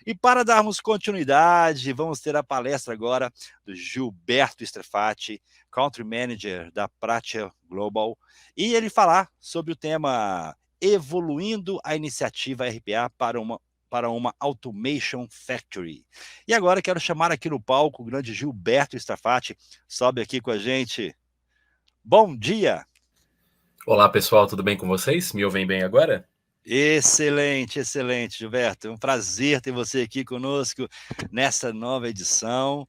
E para darmos continuidade, vamos ter a palestra agora do Gilberto Strefati, Country Manager da Pratia Global, e ele falar sobre o tema Evoluindo a Iniciativa RPA para uma Automation Factory. E agora quero chamar aqui no palco o grande Gilberto Strefati, sobe aqui com a gente. Bom dia! Olá pessoal, tudo bem com vocês? Me ouvem bem agora? Excelente, excelente, Gilberto. É um prazer ter você aqui conosco nessa nova edição.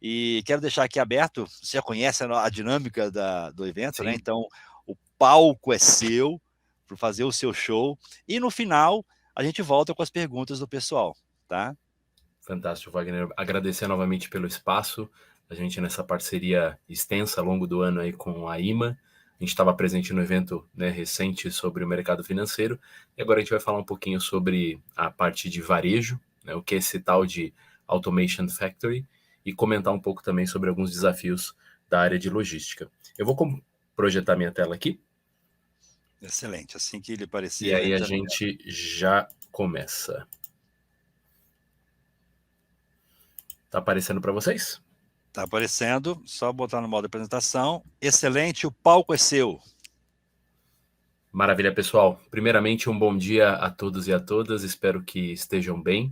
E quero deixar aqui aberto, você já conhece a dinâmica do evento, né? Sim, Então, o palco é seu para fazer o seu show. E no final, a gente volta com as perguntas do pessoal, tá? fantástico, Wagner. Agradecer novamente pelo espaço. A gente nessa parceria extensa ao longo do ano aí com a IMA. A gente estava presente no evento, né, recente sobre o mercado financeiro. E agora a gente vai falar um pouquinho sobre a parte de varejo, né, o que é esse tal de Automation Factory, e comentar um pouco também sobre alguns desafios da área de logística. Eu vou projetar minha tela aqui Excelente. Assim que ele e aparecer, a aí gente a já começa. gente já começa. Tá aparecendo para vocês? Tá aparecendo, só botar no modo de apresentação. Excelente, o palco é seu. Maravilha, pessoal. Primeiramente, um bom dia a todos e a todas. Espero que estejam bem.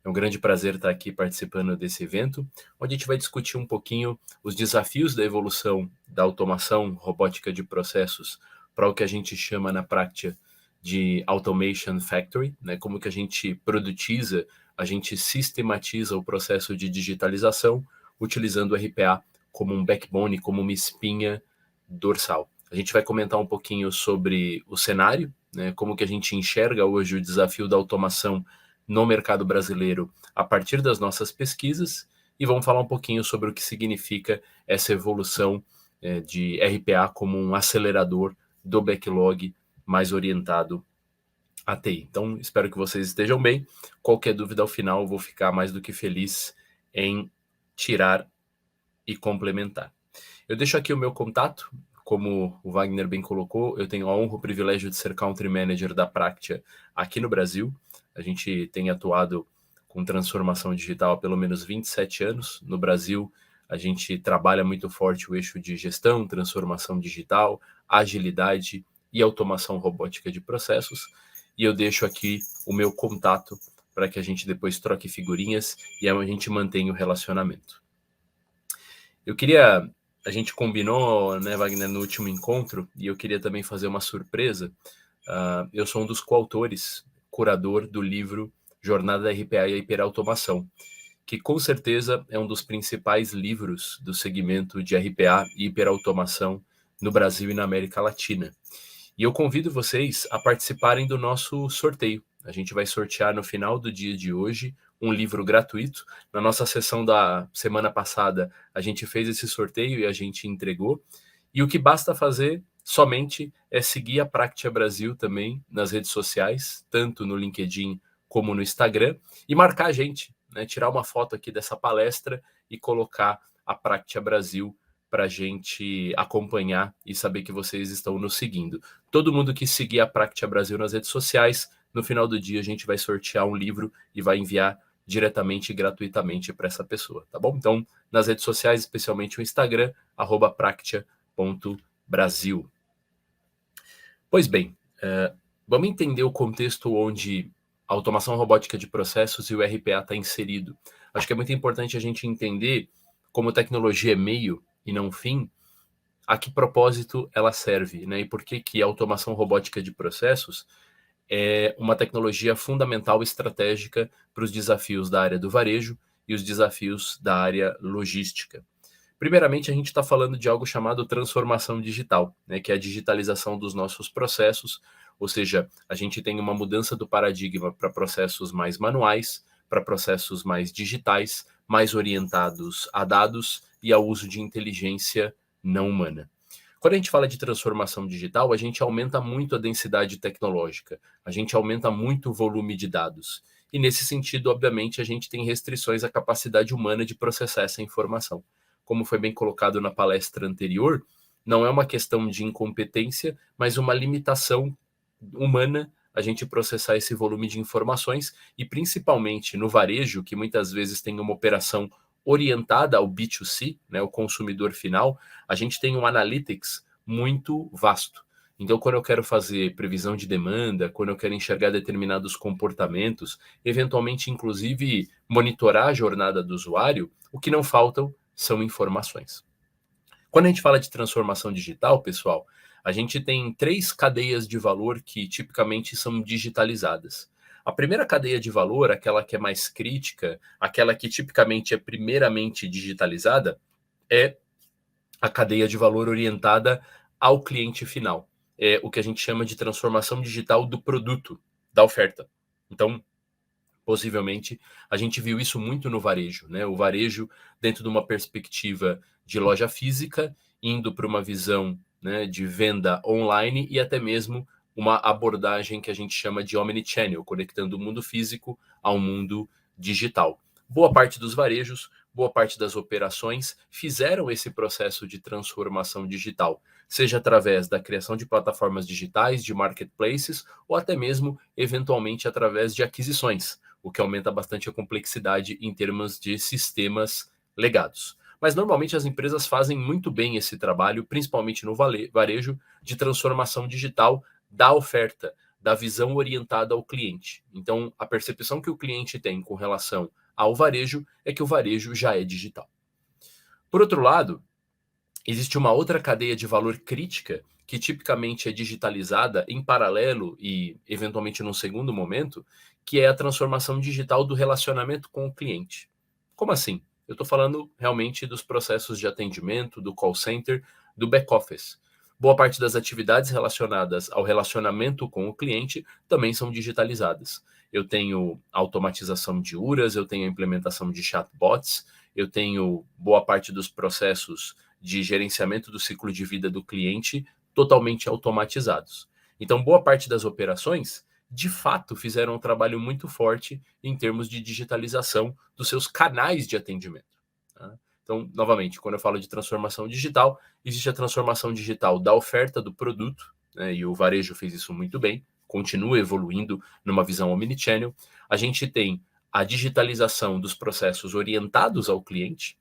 É um grande prazer estar aqui participando desse evento, onde a gente vai discutir um pouquinho os desafios da evolução da automação robótica de processos para o que a gente chama na prática de Automation Factory, né? Como que a gente produtiza, a gente sistematiza o processo de digitalização utilizando o RPA como um backbone, como uma espinha dorsal. A gente vai comentar um pouquinho sobre o cenário, né, como que a gente enxerga hoje o desafio da automação no mercado brasileiro a partir das nossas pesquisas e vamos falar um pouquinho sobre o que significa essa evolução de RPA como um acelerador do backlog mais orientado a TI. Então, espero que vocês estejam bem. Qualquer dúvida ao final, eu vou ficar mais do que feliz em tirar e complementar. Eu deixo aqui o meu contato, como o Wagner bem colocou, eu tenho a honra e o privilégio de ser Country Manager da Practia aqui no Brasil. A gente tem atuado com transformação digital há pelo menos 27 anos. No Brasil, a gente trabalha muito forte o eixo de gestão, transformação digital, agilidade e automação robótica de processos. E eu deixo aqui o meu contato para que a gente depois troque figurinhas e a gente mantenha o relacionamento. Eu queria. A gente combinou, né, Wagner, no último encontro, e eu queria também fazer uma surpresa. Eu sou um dos coautores, curador do livro Jornada da RPA e a Hiperautomação, que com certeza é um dos principais livros do segmento de RPA e hiperautomação no Brasil e na América Latina. E eu convido vocês a participarem do nosso sorteio. A gente vai sortear no final do dia de hoje um livro gratuito. Na nossa sessão da semana passada, a gente fez esse sorteio e a gente entregou. E o que basta fazer somente é seguir a Practia Brasil também nas redes sociais, tanto no LinkedIn como no Instagram, e marcar a gente, né? Tirar uma foto aqui dessa palestra e colocar a Practia Brasil para a gente acompanhar e saber que vocês estão nos seguindo. Todo mundo que seguir a Practia Brasil nas redes sociais, no final do dia a gente vai sortear um livro e vai enviar diretamente e gratuitamente para essa pessoa, tá bom? Então, nas redes sociais, especialmente o Instagram, @practia.brasil. Pois bem, vamos entender o contexto onde a automação robótica de processos e o RPA está inserido. Acho que é muito importante a gente entender como tecnologia é meio e não fim, a que propósito ela serve, né? E por que que a automação robótica de processos é uma tecnologia fundamental e estratégica para os desafios da área do varejo e os desafios da área logística. Primeiramente, a gente está falando de algo chamado transformação digital, né, que é a digitalização dos nossos processos, ou seja, a gente tem uma mudança do paradigma para processos mais manuais, para processos mais digitais, mais orientados a dados e ao uso de inteligência não humana. Quando a gente fala de transformação digital, a gente aumenta muito a densidade tecnológica, a gente aumenta muito o volume de dados. E nesse sentido, obviamente, a gente tem restrições à capacidade humana de processar essa informação. Como foi bem colocado na palestra anterior, não é uma questão de incompetência, mas uma limitação humana a gente processar esse volume de informações e principalmente no varejo, que muitas vezes tem uma operação orientada ao B2C, né, o consumidor final, a gente tem um analytics muito vasto. Então, quando eu quero fazer previsão de demanda, quando eu quero enxergar determinados comportamentos, eventualmente, inclusive, monitorar a jornada do usuário, o que não faltam são informações. Quando a gente fala de transformação digital, pessoal, a gente tem 3 cadeias de valor que tipicamente são digitalizadas. A primeira cadeia de valor, aquela que é mais crítica, aquela que tipicamente é primeiramente digitalizada, é a cadeia de valor orientada ao cliente final. É o que a gente chama de transformação digital do produto, da oferta. Então, possivelmente, a gente viu isso muito no varejo, né? O varejo, dentro de uma perspectiva de loja física, indo para uma visão, né, de venda online e até mesmo uma abordagem que a gente chama de omnichannel, conectando o mundo físico ao mundo digital. Boa parte dos varejos, boa parte das operações fizeram esse processo de transformação digital, seja através da criação de plataformas digitais, de marketplaces, ou até mesmo, eventualmente, através de aquisições, o que aumenta bastante a complexidade em termos de sistemas legados. Mas normalmente as empresas fazem muito bem esse trabalho, principalmente no varejo, de transformação digital da oferta, da visão orientada ao cliente. Então, a percepção que o cliente tem com relação ao varejo é que o varejo já é digital. Por outro lado, existe uma outra cadeia de valor crítica que tipicamente é digitalizada em paralelo e eventualmente num segundo momento, que é a transformação digital do relacionamento com o cliente. Como assim? Eu estou falando realmente dos processos de atendimento, do call center, do back office. Boa parte das atividades relacionadas ao relacionamento com o cliente também são digitalizadas. Eu tenho automatização de URAs, eu tenho a implementação de chatbots, eu tenho boa parte dos processos de gerenciamento do ciclo de vida do cliente totalmente automatizados. Então, boa parte das operações, de fato, fizeram um trabalho muito forte em termos de digitalização dos seus canais de atendimento. Tá? Então, novamente, quando eu falo de transformação digital, existe a transformação digital da oferta do produto, né, e o varejo fez isso muito bem, continua evoluindo numa visão omnichannel. A gente tem a digitalização dos processos orientados ao cliente,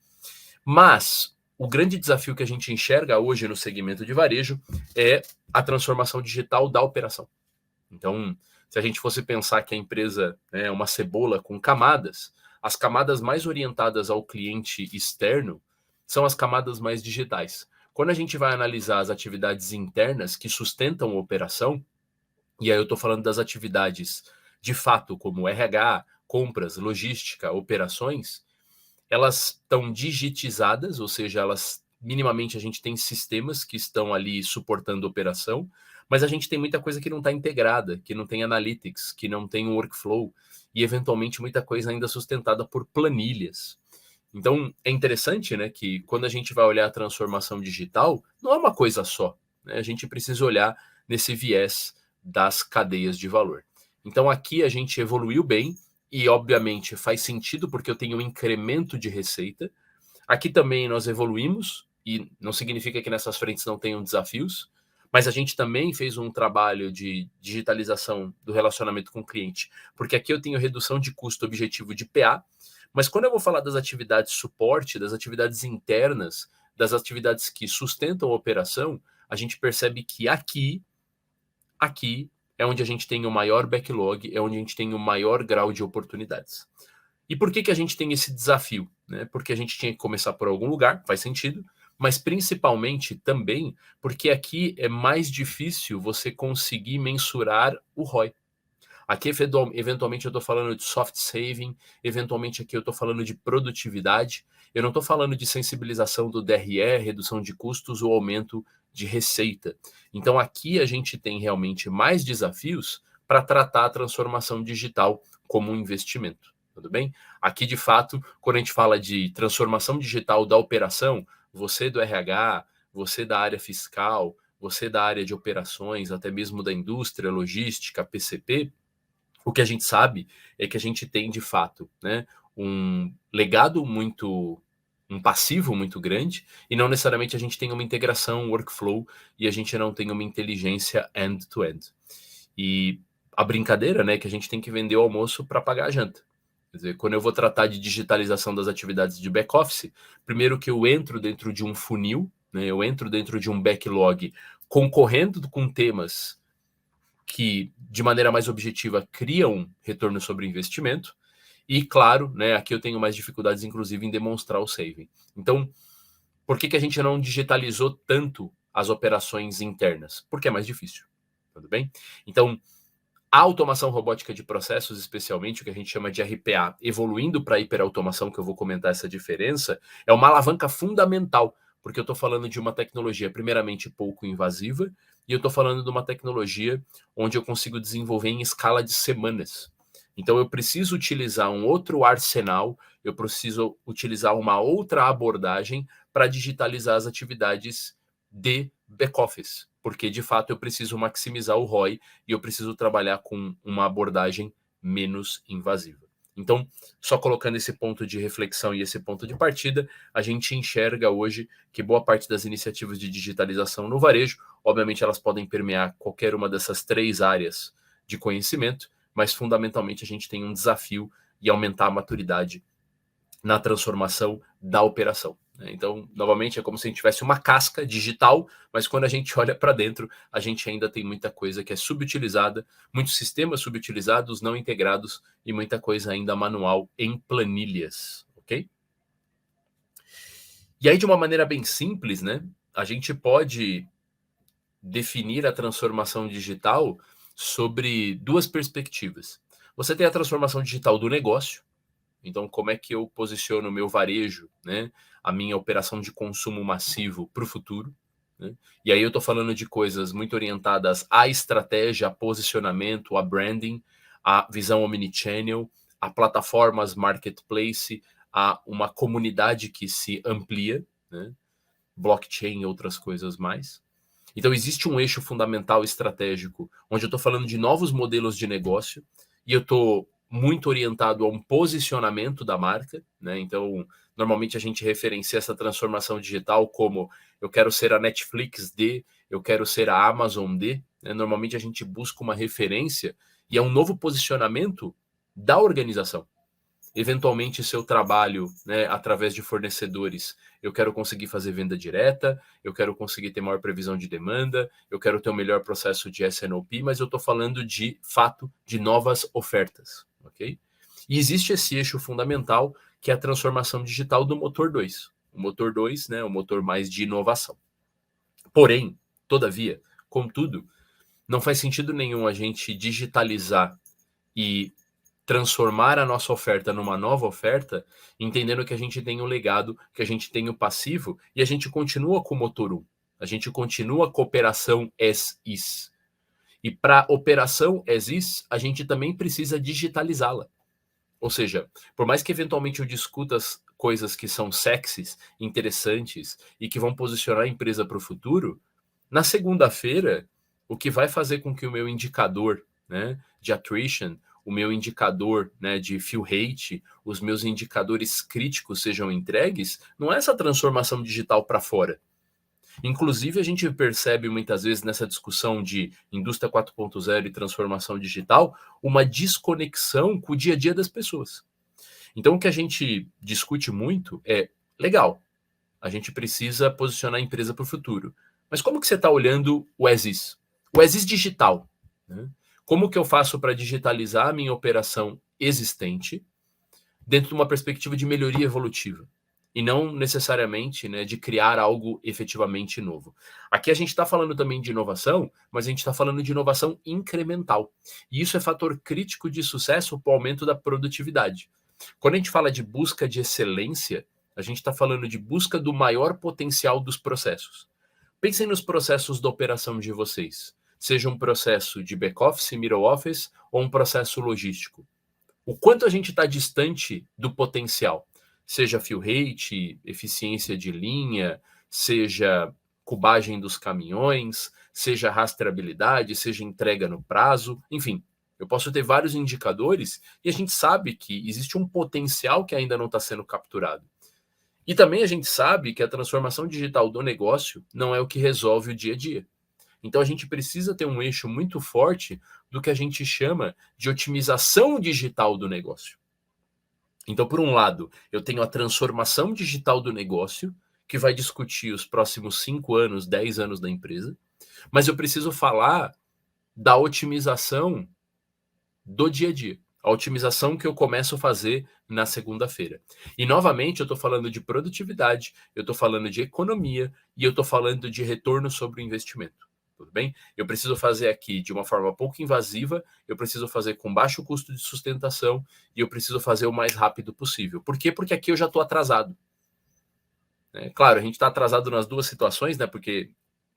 mas o grande desafio que a gente enxerga hoje no segmento de varejo é a transformação digital da operação. Então, se a gente fosse pensar que a empresa é uma cebola com camadas, as camadas mais orientadas ao cliente externo são as camadas mais digitais. Quando a gente vai analisar as atividades internas que sustentam a operação, e aí eu estou falando das atividades de fato, como RH, compras, logística, operações, elas estão digitizadas, ou seja, elas minimamente a gente tem sistemas que estão ali suportando a operação, mas a gente tem muita coisa que não está integrada, que não tem analytics, que não tem um workflow e eventualmente muita coisa ainda sustentada por planilhas. Então é interessante, né, que quando a gente vai olhar a transformação digital, não é uma coisa só, né? A gente precisa olhar nesse viés das cadeias de valor. Então aqui a gente evoluiu bem, e obviamente faz sentido porque eu tenho um incremento de receita. Aqui também nós evoluímos, e não significa que nessas frentes não tenham desafios, mas a gente também fez um trabalho de digitalização do relacionamento com o cliente, porque aqui eu tenho redução de custo objetivo de PA, mas quando eu vou falar das atividades suporte, das atividades internas, das atividades que sustentam a operação, a gente percebe que aqui é onde a gente tem o maior backlog, é onde a gente tem o maior grau de oportunidades. E por que a gente tem esse desafio? Né? Porque a gente tinha que começar por algum lugar, faz sentido, mas principalmente também porque aqui é mais difícil você conseguir mensurar o ROI. Aqui, eventualmente, eu estou falando de soft saving, eventualmente aqui eu estou falando de produtividade, eu não estou falando de sensibilização do DRE, redução de custos ou aumento de receita. Então, aqui a gente tem realmente mais desafios para tratar a transformação digital como um investimento. Tudo bem? Aqui, de fato, quando a gente fala de transformação digital da operação, você do RH, você da área fiscal, você da área de operações, até mesmo da indústria, logística, PCP, o que a gente sabe é que a gente tem, de fato, né, um legado um passivo muito grande, e não necessariamente a gente tem uma integração, um workflow, e a gente não tem uma inteligência end-to-end. E a brincadeira, né, que a gente tem que vender o almoço para pagar a janta. Quer dizer, quando eu vou tratar de digitalização das atividades de back-office, primeiro que eu entro dentro de um funil, né, eu entro dentro de um backlog concorrendo com temas que, de maneira mais objetiva, criam retorno sobre investimento. E, claro, né, aqui eu tenho mais dificuldades, inclusive, em demonstrar o saving. Então, por que a gente não digitalizou tanto as operações internas? Porque é mais difícil, tudo bem? Então, a automação robótica de processos, especialmente o que a gente chama de RPA, evoluindo para a hiperautomação, que eu vou comentar essa diferença, é uma alavanca fundamental, porque eu estou falando de uma tecnologia, primeiramente, pouco invasiva, e eu estou falando de uma tecnologia onde eu consigo desenvolver em escala de semanas. Então, eu preciso utilizar um outro arsenal, eu preciso utilizar uma outra abordagem para digitalizar as atividades de back-office, porque de fato eu preciso maximizar o ROI e eu preciso trabalhar com uma abordagem menos invasiva. Então, só colocando esse ponto de reflexão e esse ponto de partida, a gente enxerga hoje que boa parte das iniciativas de digitalização no varejo, obviamente elas podem permear qualquer uma dessas 3 áreas de conhecimento, mas fundamentalmente a gente tem um desafio e aumentar a maturidade na transformação da operação. Então, novamente, é como se a gente tivesse uma casca digital, mas quando a gente olha para dentro, a gente ainda tem muita coisa que é subutilizada, muitos sistemas subutilizados, não integrados e muita coisa ainda manual em planilhas, ok? E aí, de uma maneira bem simples, né, a gente pode definir a transformação digital sobre 2 perspectivas. Você tem a transformação digital do negócio. Então, como é que eu posiciono o meu varejo, né, a minha operação de consumo massivo para o futuro? Né? E aí eu estou falando de coisas muito orientadas à estratégia, a posicionamento, a branding, a visão omnichannel, a plataformas marketplace, a uma comunidade que se amplia, né? Blockchain e outras coisas mais. Então, existe um eixo fundamental estratégico, onde eu estou falando de novos modelos de negócio, e eu estou muito orientado a um posicionamento da marca, né? Então, normalmente a gente referencia essa transformação digital como eu quero ser a Netflix de, eu quero ser a Amazon de, né? Normalmente a gente busca uma referência e é um novo posicionamento da organização. Eventualmente, se eu trabalho, né, através de fornecedores, eu quero conseguir fazer venda direta, eu quero conseguir ter maior previsão de demanda, eu quero ter um melhor processo de S&OP, mas eu estou falando de fato de novas ofertas, ok? E existe esse eixo fundamental que é a transformação digital do motor 2. O motor 2, né, o motor mais de inovação. Porém, todavia, contudo, não faz sentido nenhum a gente digitalizar e transformar a nossa oferta numa nova oferta, entendendo que a gente tem um legado, que a gente tem o passivo e a gente continua com o motor 1. A gente continua com a operação as is. E para operação as is, a gente também precisa digitalizá-la. Ou seja, por mais que eventualmente eu discuta as coisas que são sexys, interessantes e que vão posicionar a empresa para o futuro, na segunda-feira, o que vai fazer com que o meu indicador, né, de attrition, o meu indicador, né, de fill rate, os meus indicadores críticos sejam entregues, não é essa transformação digital para fora. Inclusive, a gente percebe muitas vezes nessa discussão de indústria 4.0 e transformação digital, uma desconexão com o dia a dia das pessoas. Então, o que a gente discute muito é, legal, a gente precisa posicionar a empresa para o futuro. Mas como que você está olhando o as-is? O as-is digital. Né? Como que eu faço para digitalizar a minha operação existente dentro de uma perspectiva de melhoria evolutiva? E não necessariamente, né, de criar algo efetivamente novo. Aqui a gente está falando também de inovação, mas a gente está falando de inovação incremental. E isso é fator crítico de sucesso para o aumento da produtividade. Quando a gente fala de busca de excelência, a gente está falando de busca do maior potencial dos processos. Pensem nos processos da operação de vocês. Seja um processo de back-office, middle office ou um processo logístico. O quanto a gente está distante do potencial, seja fill rate, eficiência de linha, seja cubagem dos caminhões, seja rastreabilidade, seja entrega no prazo, enfim. Eu posso ter vários indicadores e a gente sabe que existe um potencial que ainda não está sendo capturado. E também a gente sabe que a transformação digital do negócio não é o que resolve o dia a dia. Então a gente precisa ter um eixo muito forte do que a gente chama de otimização digital do negócio. Então, por um lado, eu tenho a transformação digital do negócio, que vai discutir os próximos 5 anos, 10 anos da empresa, mas eu preciso falar da otimização do dia a dia. A otimização que eu começo a fazer na segunda-feira. E, novamente, eu estou falando de produtividade, eu estou falando de economia e eu estou falando de retorno sobre o investimento. Tudo bem? Eu preciso fazer aqui de uma forma pouco invasiva, eu preciso fazer com baixo custo de sustentação e eu preciso fazer o mais rápido possível. Por quê? Porque aqui eu já estou atrasado. Claro, a gente está atrasado nas duas situações, né? Porque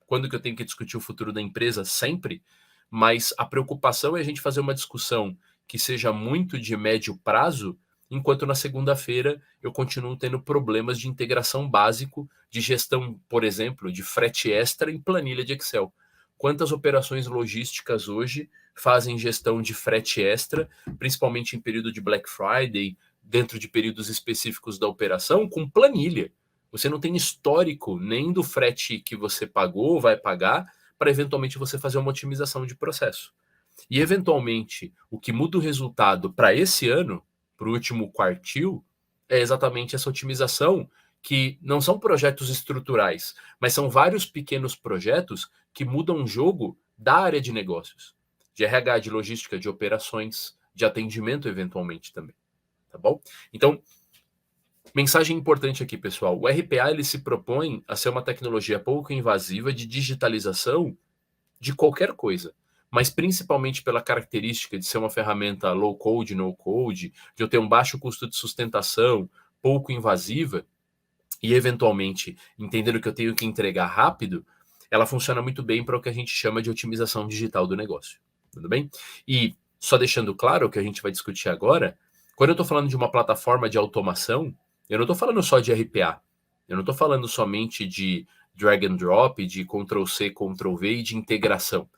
quando que eu tenho que discutir o futuro da empresa? Sempre. Mas a preocupação é a gente fazer uma discussão que seja muito de médio prazo, enquanto na segunda-feira eu continuo tendo problemas de integração básico, de gestão, por exemplo, de frete extra em planilha de Excel. Quantas operações logísticas hoje fazem gestão de frete extra, principalmente em período de Black Friday, dentro de períodos específicos da operação, com planilha? Você não tem histórico nem do frete que você pagou ou vai pagar, para eventualmente você fazer uma otimização de processo. E eventualmente o que muda o resultado para esse ano, para o último quartil, é exatamente essa otimização, que não são projetos estruturais, mas são vários pequenos projetos que mudam o jogo da área de negócios, de RH, de logística, de operações, de atendimento eventualmente também, tá bom? Então, mensagem importante aqui, pessoal. O RPA ele se propõe a ser uma tecnologia pouco invasiva de digitalização de qualquer coisa, mas principalmente pela característica de ser uma ferramenta low code, no code, de eu ter um baixo custo de sustentação, pouco invasiva e eventualmente entendendo que eu tenho que entregar rápido, ela funciona muito bem para o que a gente chama de otimização digital do negócio. Tudo bem? E só deixando claro o que a gente vai discutir agora, quando eu estou falando de uma plataforma de automação, eu não estou falando só de RPA. Eu não estou falando somente de drag and drop, de Ctrl+C, Ctrl+V e de integração.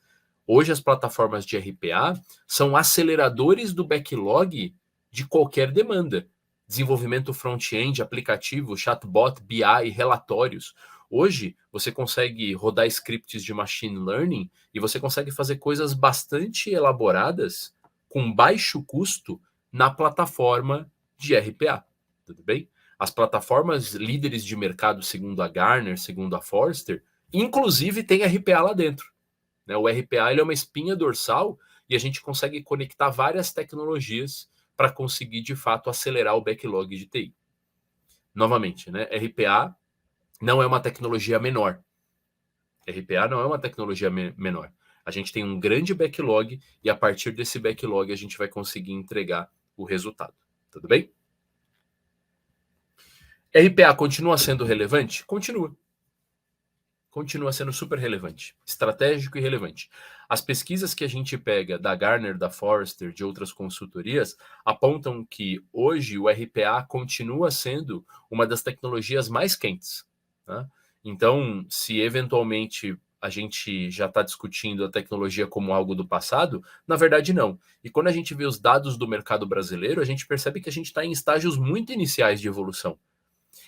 Hoje as plataformas de RPA são aceleradores do backlog de qualquer demanda. Desenvolvimento front-end, aplicativo, chatbot, BI, relatórios. Hoje você consegue rodar scripts de machine learning e você consegue fazer coisas bastante elaboradas com baixo custo na plataforma de RPA. Tudo bem? As plataformas líderes de mercado, segundo a Gartner, segundo a Forrester, inclusive tem RPA lá dentro. O RPA ele é uma espinha dorsal e a gente consegue conectar várias tecnologias para conseguir, de fato, acelerar o backlog de TI. Novamente, RPA não é uma tecnologia menor. RPA não é uma tecnologia menor. A gente tem um grande backlog e a partir desse backlog a gente vai conseguir entregar o resultado. Tudo bem? RPA continua sendo relevante? Continua. Continua sendo super relevante, estratégico e relevante. As pesquisas que a gente pega da Gartner, da Forrester, de outras consultorias, apontam que hoje o RPA continua sendo uma das tecnologias mais quentes. Tá? Então, se eventualmente a gente já está discutindo a tecnologia como algo do passado, na verdade não. E quando a gente vê os dados do mercado brasileiro, a gente percebe que a gente está em estágios muito iniciais de evolução.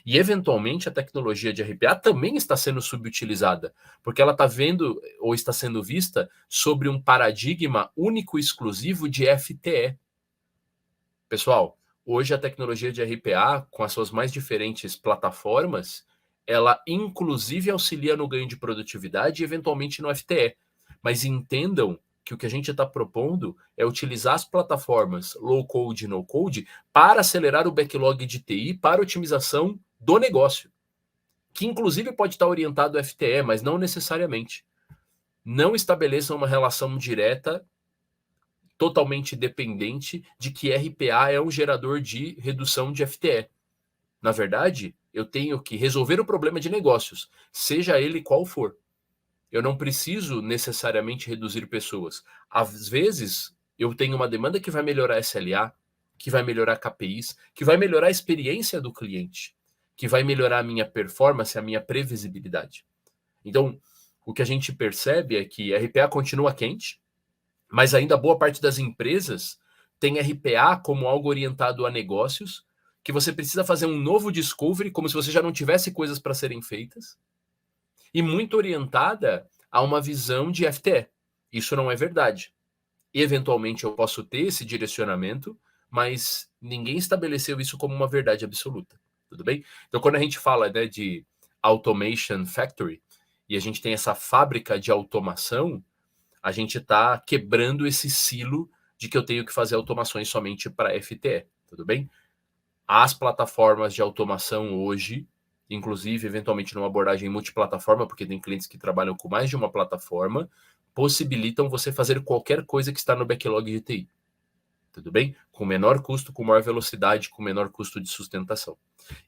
E, eventualmente, a tecnologia de RPA também está sendo subutilizada, porque ela está vendo ou está sendo vista sobre um paradigma único e exclusivo de FTE. Pessoal, hoje a tecnologia de RPA, com as suas mais diferentes plataformas, ela inclusive auxilia no ganho de produtividade e, eventualmente, no FTE. Mas entendam que o que a gente está propondo é utilizar as plataformas low-code e no-code para acelerar o backlog de TI para otimização do negócio, que inclusive pode estar orientado ao FTE, mas não necessariamente. Não estabeleçam uma relação direta, totalmente dependente de que RPA é um gerador de redução de FTE. Na verdade, eu tenho que resolver o problema de negócios, seja ele qual for. Eu não preciso necessariamente reduzir pessoas. Às vezes, eu tenho uma demanda que vai melhorar SLA, que vai melhorar KPIs, que vai melhorar a experiência do cliente, que vai melhorar a minha performance, a minha previsibilidade. Então, o que a gente percebe é que RPA continua quente, mas ainda boa parte das empresas tem RPA como algo orientado a negócios, que você precisa fazer um novo discovery, como se você já não tivesse coisas para serem feitas, e muito orientada a uma visão de FTE. Isso não é verdade. Eventualmente eu posso ter esse direcionamento, mas ninguém estabeleceu isso como uma verdade absoluta. Tudo bem? Então, quando a gente fala, né, de Automation Factory, e a gente tem essa fábrica de automação, a gente está quebrando esse silo de que eu tenho que fazer automações somente para FTE. Tudo bem? As plataformas de automação hoje, inclusive, eventualmente numa abordagem multiplataforma, porque tem clientes que trabalham com mais de uma plataforma, possibilitam você fazer qualquer coisa que está no backlog de TI. Tudo bem? Com menor custo, com maior velocidade, com menor custo de sustentação.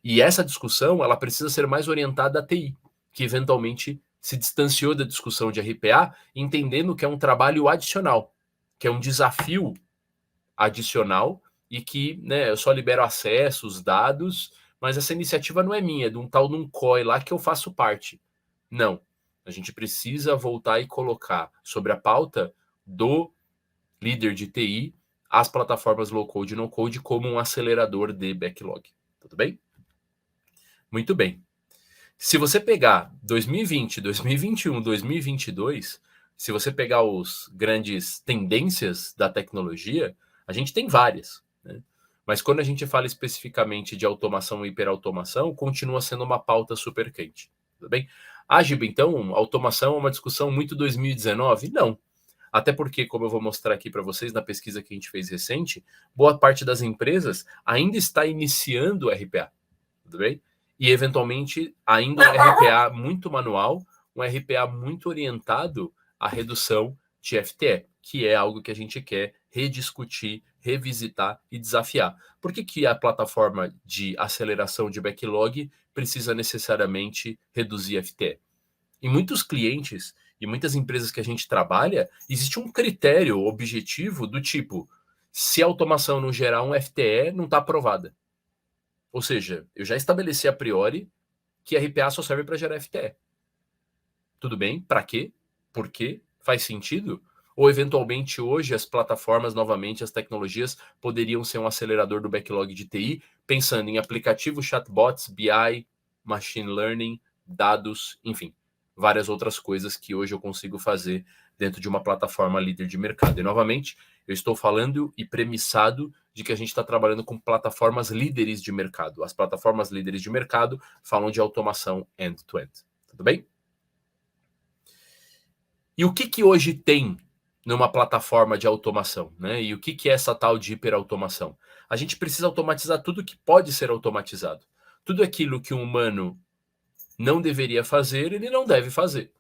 E essa discussão, ela precisa ser mais orientada à TI, que eventualmente se distanciou da discussão de RPA, entendendo que é um trabalho adicional, que é um desafio adicional e que, né, eu só libero acessos, dados, mas essa iniciativa não é minha, é de um tal de um COI lá que eu faço parte. Não. A gente precisa voltar e colocar sobre a pauta do líder de TI as plataformas low-code e no-code como um acelerador de backlog. Tudo bem? Muito bem. Se você pegar 2020, 2021, 2022, se você pegar os grandes tendências da tecnologia, a gente tem várias, né? Mas quando a gente fala especificamente de automação e hiperautomação, continua sendo uma pauta super quente. Tudo bem? Giba, então, automação é uma discussão muito 2019? Não. Até porque, como eu vou mostrar aqui para vocês na pesquisa que a gente fez recente, boa parte das empresas ainda está iniciando o RPA. Tudo bem? E, eventualmente, ainda um RPA muito manual, um RPA muito orientado à redução de FTE, que é algo que a gente quer rediscutir, revisitar e desafiar. Por que a plataforma de aceleração de backlog precisa necessariamente reduzir FTE? Em muitos clientes e muitas empresas que a gente trabalha, existe um critério objetivo do tipo, se a automação não gerar um FTE, não está aprovada. Ou seja, eu já estabeleci a priori que RPA só serve para gerar FTE. Tudo bem? Para quê? Por quê? Faz sentido? Ou eventualmente hoje as plataformas, novamente, as tecnologias poderiam ser um acelerador do backlog de TI, pensando em aplicativos, chatbots, BI, machine learning, dados, enfim, várias outras coisas que hoje eu consigo fazer dentro de uma plataforma líder de mercado. E novamente, eu estou falando e premissado de que a gente está trabalhando com plataformas líderes de mercado. As plataformas líderes de mercado falam de automação end-to-end. Tudo bem? E o que hoje tem numa plataforma de automação, né? E o que é essa tal de hiperautomação? A gente precisa automatizar tudo que pode ser automatizado. Tudo aquilo que um humano não deveria fazer, ele não deve fazer.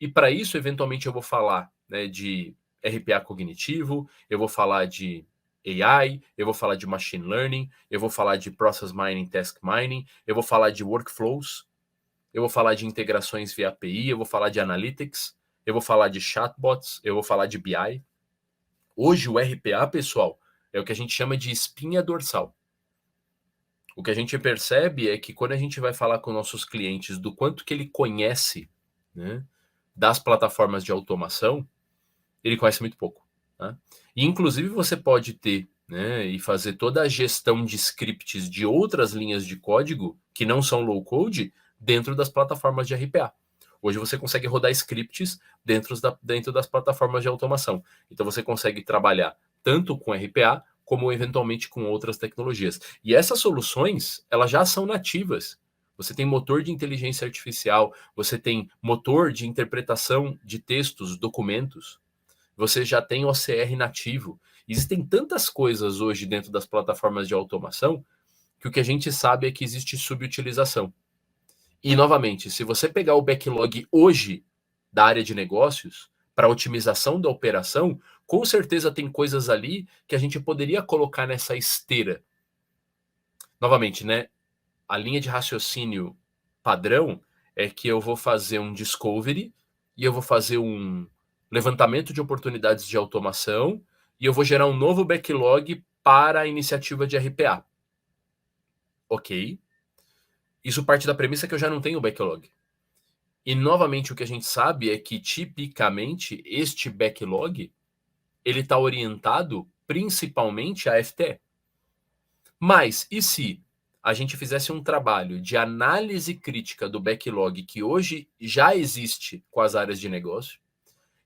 E para isso, eventualmente, eu vou falar, né, de RPA cognitivo, eu vou falar de AI, eu vou falar de machine learning, eu vou falar de process mining, task mining, eu vou falar de workflows, eu vou falar de integrações via API, eu vou falar de analytics, eu vou falar de chatbots, eu vou falar de BI. Hoje o RPA, pessoal, é o que a gente chama de espinha dorsal. O que a gente percebe é que quando a gente vai falar com nossos clientes do quanto que ele conhece, né, das plataformas de automação, ele conhece muito pouco. Tá? E, inclusive, você pode ter, né, e fazer toda a gestão de scripts de outras linhas de código que não são low-code dentro das plataformas de RPA. Hoje você consegue rodar scripts dentro das plataformas de automação. Então você consegue trabalhar tanto com RPA como eventualmente com outras tecnologias. E essas soluções, elas já são nativas. Você tem motor de inteligência artificial, você tem motor de interpretação de textos, documentos, você já tem OCR nativo. Existem tantas coisas hoje dentro das plataformas de automação que o que a gente sabe é que existe subutilização. E, novamente, se você pegar o backlog hoje da área de negócios para otimização da operação, com certeza tem coisas ali que a gente poderia colocar nessa esteira. Novamente, né? A linha de raciocínio padrão é que eu vou fazer um discovery e eu vou fazer um levantamento de oportunidades de automação e eu vou gerar um novo backlog para a iniciativa de RPA. Ok. Isso parte da premissa que eu já não tenho backlog. E, novamente, o que a gente sabe é que, tipicamente, este backlog ele está orientado principalmente a FTE. Mas, e se a gente fizesse um trabalho de análise crítica do backlog que hoje já existe com as áreas de negócio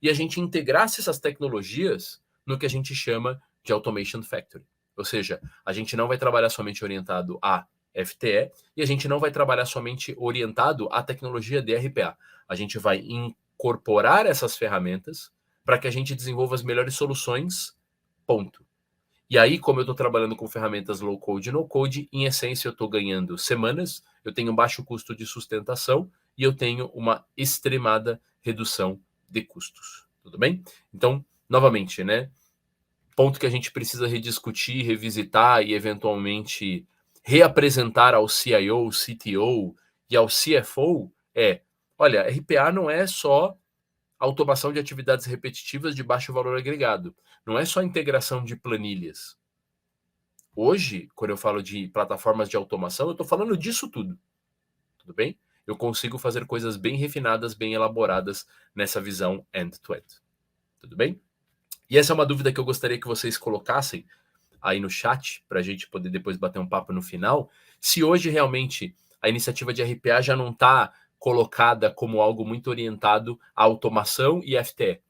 e a gente integrasse essas tecnologias no que a gente chama de Automation Factory. Ou seja, a gente não vai trabalhar somente orientado a FTE e a gente não vai trabalhar somente orientado à tecnologia de RPA. A gente vai incorporar essas ferramentas para que a gente desenvolva as melhores soluções, ponto. E aí, como eu estou trabalhando com ferramentas low code e no code, em essência eu estou ganhando semanas, eu tenho um baixo custo de sustentação e eu tenho uma extremada redução de custos. Tudo bem? Então, novamente, né? Ponto que a gente precisa rediscutir, revisitar e eventualmente reapresentar ao CIO, CTO e ao CFO é: olha, RPA não é só automação de atividades repetitivas de baixo valor agregado. Não é só integração de planilhas. Hoje, quando eu falo de plataformas de automação, eu estou falando disso tudo. Tudo bem? Eu consigo fazer coisas bem refinadas, bem elaboradas nessa visão end-to-end. Tudo bem? E essa é uma dúvida que eu gostaria que vocês colocassem aí no chat, para a gente poder depois bater um papo no final. Se hoje realmente a iniciativa de RPA já não está colocada como algo muito orientado à automação e FTE.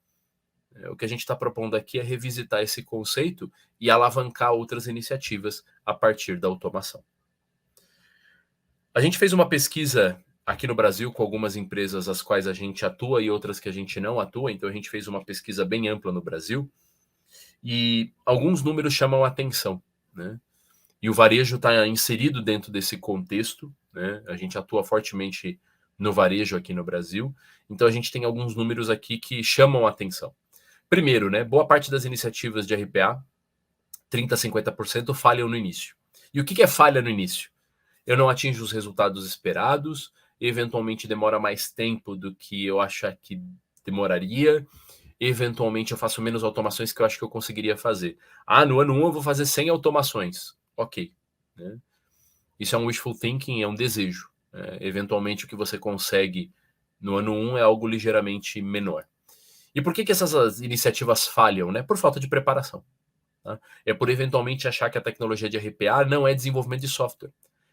O que a gente está propondo aqui é revisitar esse conceito e alavancar outras iniciativas a partir da automação. A gente fez uma pesquisa aqui no Brasil com algumas empresas as quais a gente atua e outras que a gente não atua, então a gente fez uma pesquisa bem ampla no Brasil e alguns números chamam a atenção, né? E o varejo está inserido dentro desse contexto, né? A gente atua fortemente no varejo aqui no Brasil, então a gente tem alguns números aqui que chamam a atenção. Primeiro, né, boa parte das iniciativas de RPA, 30% a 50%, falham no início. E o que é falha no início? Eu não atinjo os resultados esperados, eventualmente demora mais tempo do que eu achar que demoraria, eventualmente eu faço menos automações que eu acho que eu conseguiria fazer. No ano 1 eu vou fazer 100 automações. Ok. Né? Isso é um wishful thinking, é um desejo. Eventualmente o que você consegue no ano 1 é algo ligeiramente menor. E por que essas iniciativas falham? Né? Por falta de preparação. Tá? É por eventualmente achar que a tecnologia de RPA não é desenvolvimento de software.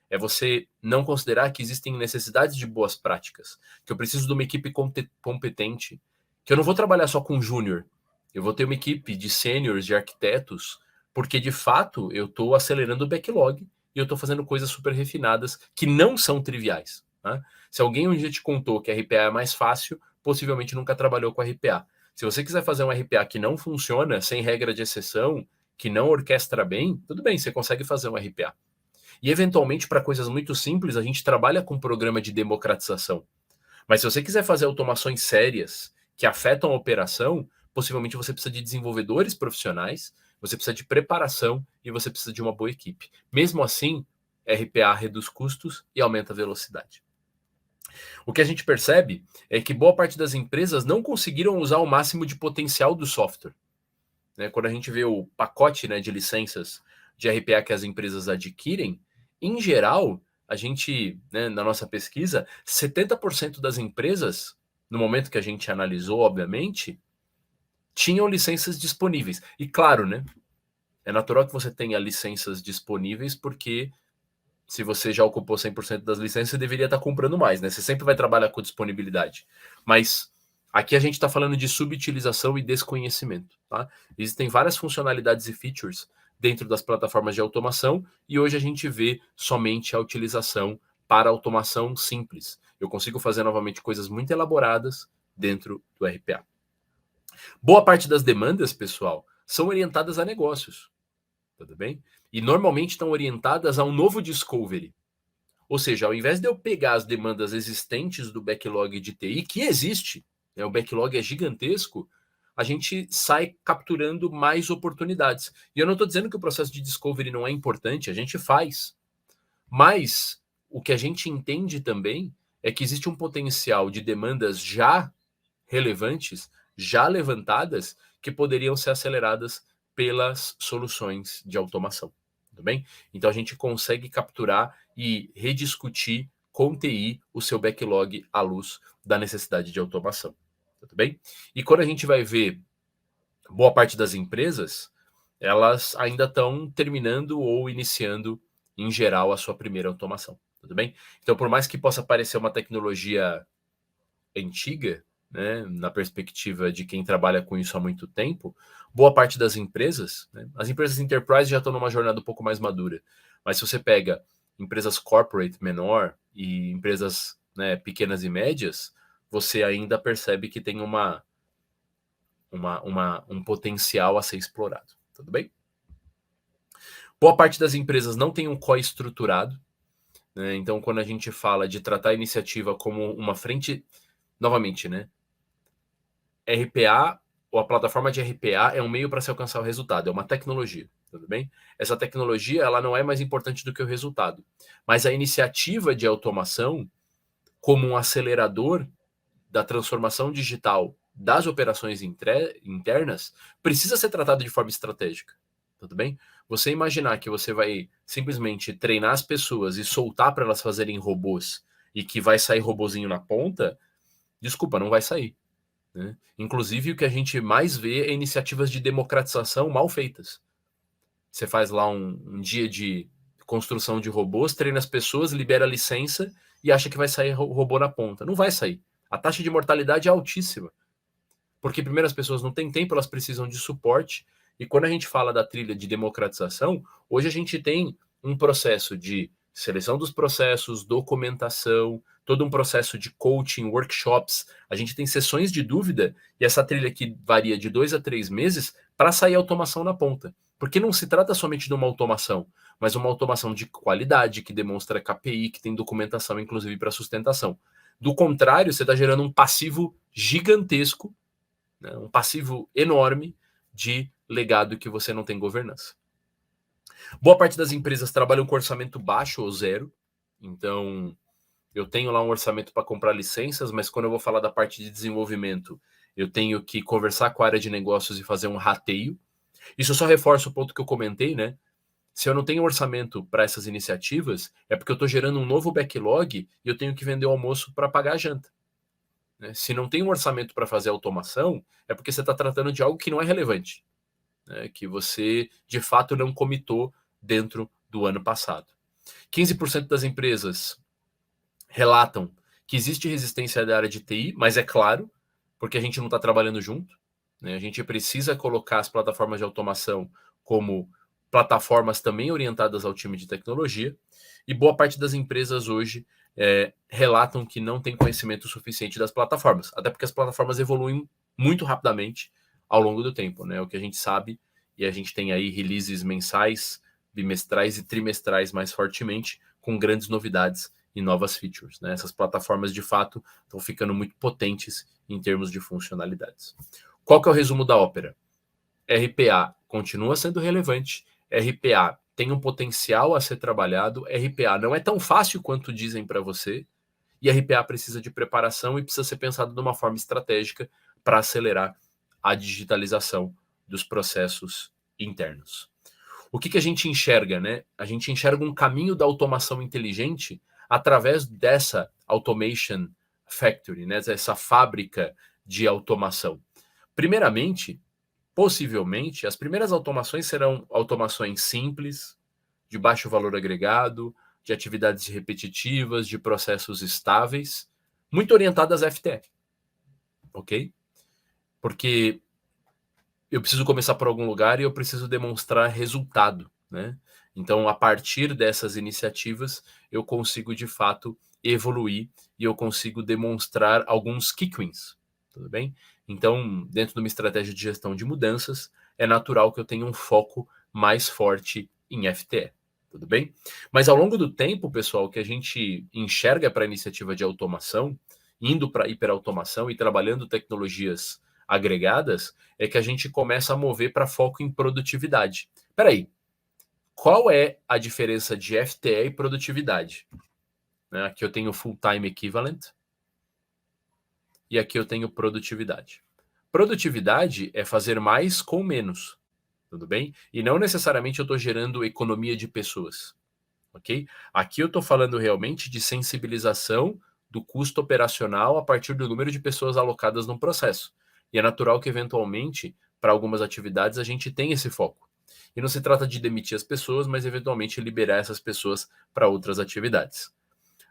É você não considerar que existem necessidades de boas práticas, que eu preciso de uma equipe competente, que eu não vou trabalhar só com júnior, eu vou ter uma equipe de sêniores, de arquitetos, porque de fato eu estou acelerando o backlog e eu estou fazendo coisas super refinadas que não são triviais. Tá? Se alguém um dia te contou que RPA é mais fácil, possivelmente nunca trabalhou com RPA. Se você quiser fazer um RPA que não funciona, sem regra de exceção, que não orquestra bem, tudo bem, você consegue fazer um RPA. E, eventualmente, para coisas muito simples, a gente trabalha com um programa de democratização. Mas se você quiser fazer automações sérias que afetam a operação, possivelmente você precisa de desenvolvedores profissionais, você precisa de preparação e você precisa de uma boa equipe. Mesmo assim, RPA reduz custos e aumenta a velocidade. O que a gente percebe é que boa parte das empresas não conseguiram usar o máximo de potencial do software. Quando a gente vê o pacote, né, de licenças de RPA que as empresas adquirem, em geral, a gente, né, na nossa pesquisa, 70% das empresas, no momento que a gente analisou, obviamente, tinham licenças disponíveis. E claro, né, é natural que você tenha licenças disponíveis, porque se você já ocupou 100% das licenças, você deveria estar comprando mais, né? Você sempre vai trabalhar com disponibilidade. Mas aqui a gente está falando de subutilização e desconhecimento, tá? Existem várias funcionalidades e features dentro das plataformas de automação e hoje a gente vê somente a utilização para automação simples. Eu consigo fazer novamente coisas muito elaboradas dentro do RPA. Boa parte das demandas, pessoal, são orientadas a negócios, tudo bem? E normalmente estão orientadas a um novo discovery. Ou seja, ao invés de eu pegar as demandas existentes do backlog de TI, que existe, né, o backlog é gigantesco, a gente sai capturando mais oportunidades. E eu não estou dizendo que o processo de discovery não é importante, a gente faz. Mas o que a gente entende também é que existe um potencial de demandas já relevantes, já levantadas, que poderiam ser aceleradas pelas soluções de automação. Tudo bem? Então a gente consegue capturar e rediscutir com TI o seu backlog à luz da necessidade de automação. Tudo bem? E quando a gente vai ver boa parte das empresas, elas ainda estão terminando ou iniciando em geral, a sua primeira automação. Tudo bem? Então, por mais que possa parecer uma tecnologia antiga, né, na perspectiva de quem trabalha com isso há muito tempo, boa parte das empresas, né, as empresas enterprise já estão numa jornada um pouco mais madura, mas se você pega empresas corporate menor e empresas, né, pequenas e médias, você ainda percebe que tem um potencial a ser explorado. Tudo bem? Boa parte das empresas não tem um COI estruturado, né? Então, quando a gente fala de tratar a iniciativa como uma frente, novamente, né? RPA, ou a plataforma de RPA é um meio para se alcançar o resultado, é uma tecnologia, tudo bem? Essa tecnologia, ela não é mais importante do que o resultado, mas a iniciativa de automação, como um acelerador da transformação digital das operações internas, precisa ser tratada de forma estratégica, tudo bem? Você imaginar que você vai simplesmente treinar as pessoas e soltar para elas fazerem robôs e que vai sair robozinho na ponta, desculpa, não vai sair. Né? Inclusive, o que a gente mais vê é iniciativas de democratização mal feitas. Você faz lá um dia de construção de robôs, treina as pessoas, libera a licença e acha que vai sair robô na ponta. Não vai sair. A taxa de mortalidade é altíssima. Porque, primeiro, as pessoas não têm tempo, elas precisam de suporte. E quando a gente fala da trilha de democratização, hoje a gente tem um processo de seleção dos processos, documentação, todo um processo de coaching, workshops. A gente tem sessões de dúvida e essa trilha que varia de 2 a 3 meses para sair automação na ponta. Porque não se trata somente de uma automação, mas uma automação de qualidade, que demonstra KPI, que tem documentação, inclusive, para sustentação. Do contrário, você está gerando um passivo gigantesco, né, um passivo enorme de legado que você não tem governança. Boa parte das empresas trabalham com orçamento baixo ou zero, então eu tenho lá um orçamento para comprar licenças, mas quando eu vou falar da parte de desenvolvimento, eu tenho que conversar com a área de negócios e fazer um rateio. Isso só reforça o ponto que eu comentei, né? Se eu não tenho orçamento para essas iniciativas, é porque eu estou gerando um novo backlog e eu tenho que vender o almoço para pagar a janta. Né? Se não tem um orçamento para fazer automação, é porque você está tratando de algo que não é relevante, né? Que você, de fato, não comitou dentro do ano passado. 15% das empresas relatam que existe resistência da área de TI, mas é claro, porque a gente não está trabalhando junto. Né? A gente precisa colocar as plataformas de automação como plataformas também orientadas ao time de tecnologia, e boa parte das empresas hoje relatam que não tem conhecimento suficiente das plataformas, até porque as plataformas evoluem muito rapidamente ao longo do tempo, né? O que a gente sabe, e a gente tem aí releases mensais, bimestrais e trimestrais mais fortemente, com grandes novidades e novas features. Né? Essas plataformas, de fato, estão ficando muito potentes em termos de funcionalidades. Qual que é o resumo da ópera? RPA continua sendo relevante, RPA tem um potencial a ser trabalhado, RPA não é tão fácil quanto dizem para você, e RPA precisa de preparação e precisa ser pensado de uma forma estratégica para acelerar a digitalização dos processos internos. O que a gente enxerga, né? A gente enxerga um caminho da automação inteligente através dessa automation factory, né? Essa fábrica de automação. Primeiramente, possivelmente, as primeiras automações serão automações simples, de baixo valor agregado, de atividades repetitivas, de processos estáveis, muito orientadas a FTE, ok? Porque eu preciso começar por algum lugar e eu preciso demonstrar resultado, né? Então, a partir dessas iniciativas, eu consigo, de fato, evoluir e eu consigo demonstrar alguns key wins, tudo bem? Então, dentro de uma estratégia de gestão de mudanças, é natural que eu tenha um foco mais forte em FTE, tudo bem? Mas ao longo do tempo, pessoal, o que a gente enxerga para a iniciativa de automação, indo para a hiperautomação e trabalhando tecnologias agregadas, é que a gente começa a mover para foco em produtividade. Peraí, qual é a diferença de FTE e produtividade? Né? Aqui eu tenho full-time equivalent e aqui eu tenho produtividade. Produtividade é fazer mais com menos, tudo bem? E não necessariamente eu estou gerando economia de pessoas, ok? Aqui eu estou falando realmente de sensibilização do custo operacional a partir do número de pessoas alocadas no processo. E é natural que, eventualmente, para algumas atividades, a gente tenha esse foco. E não se trata de demitir as pessoas, mas eventualmente liberar essas pessoas para outras atividades.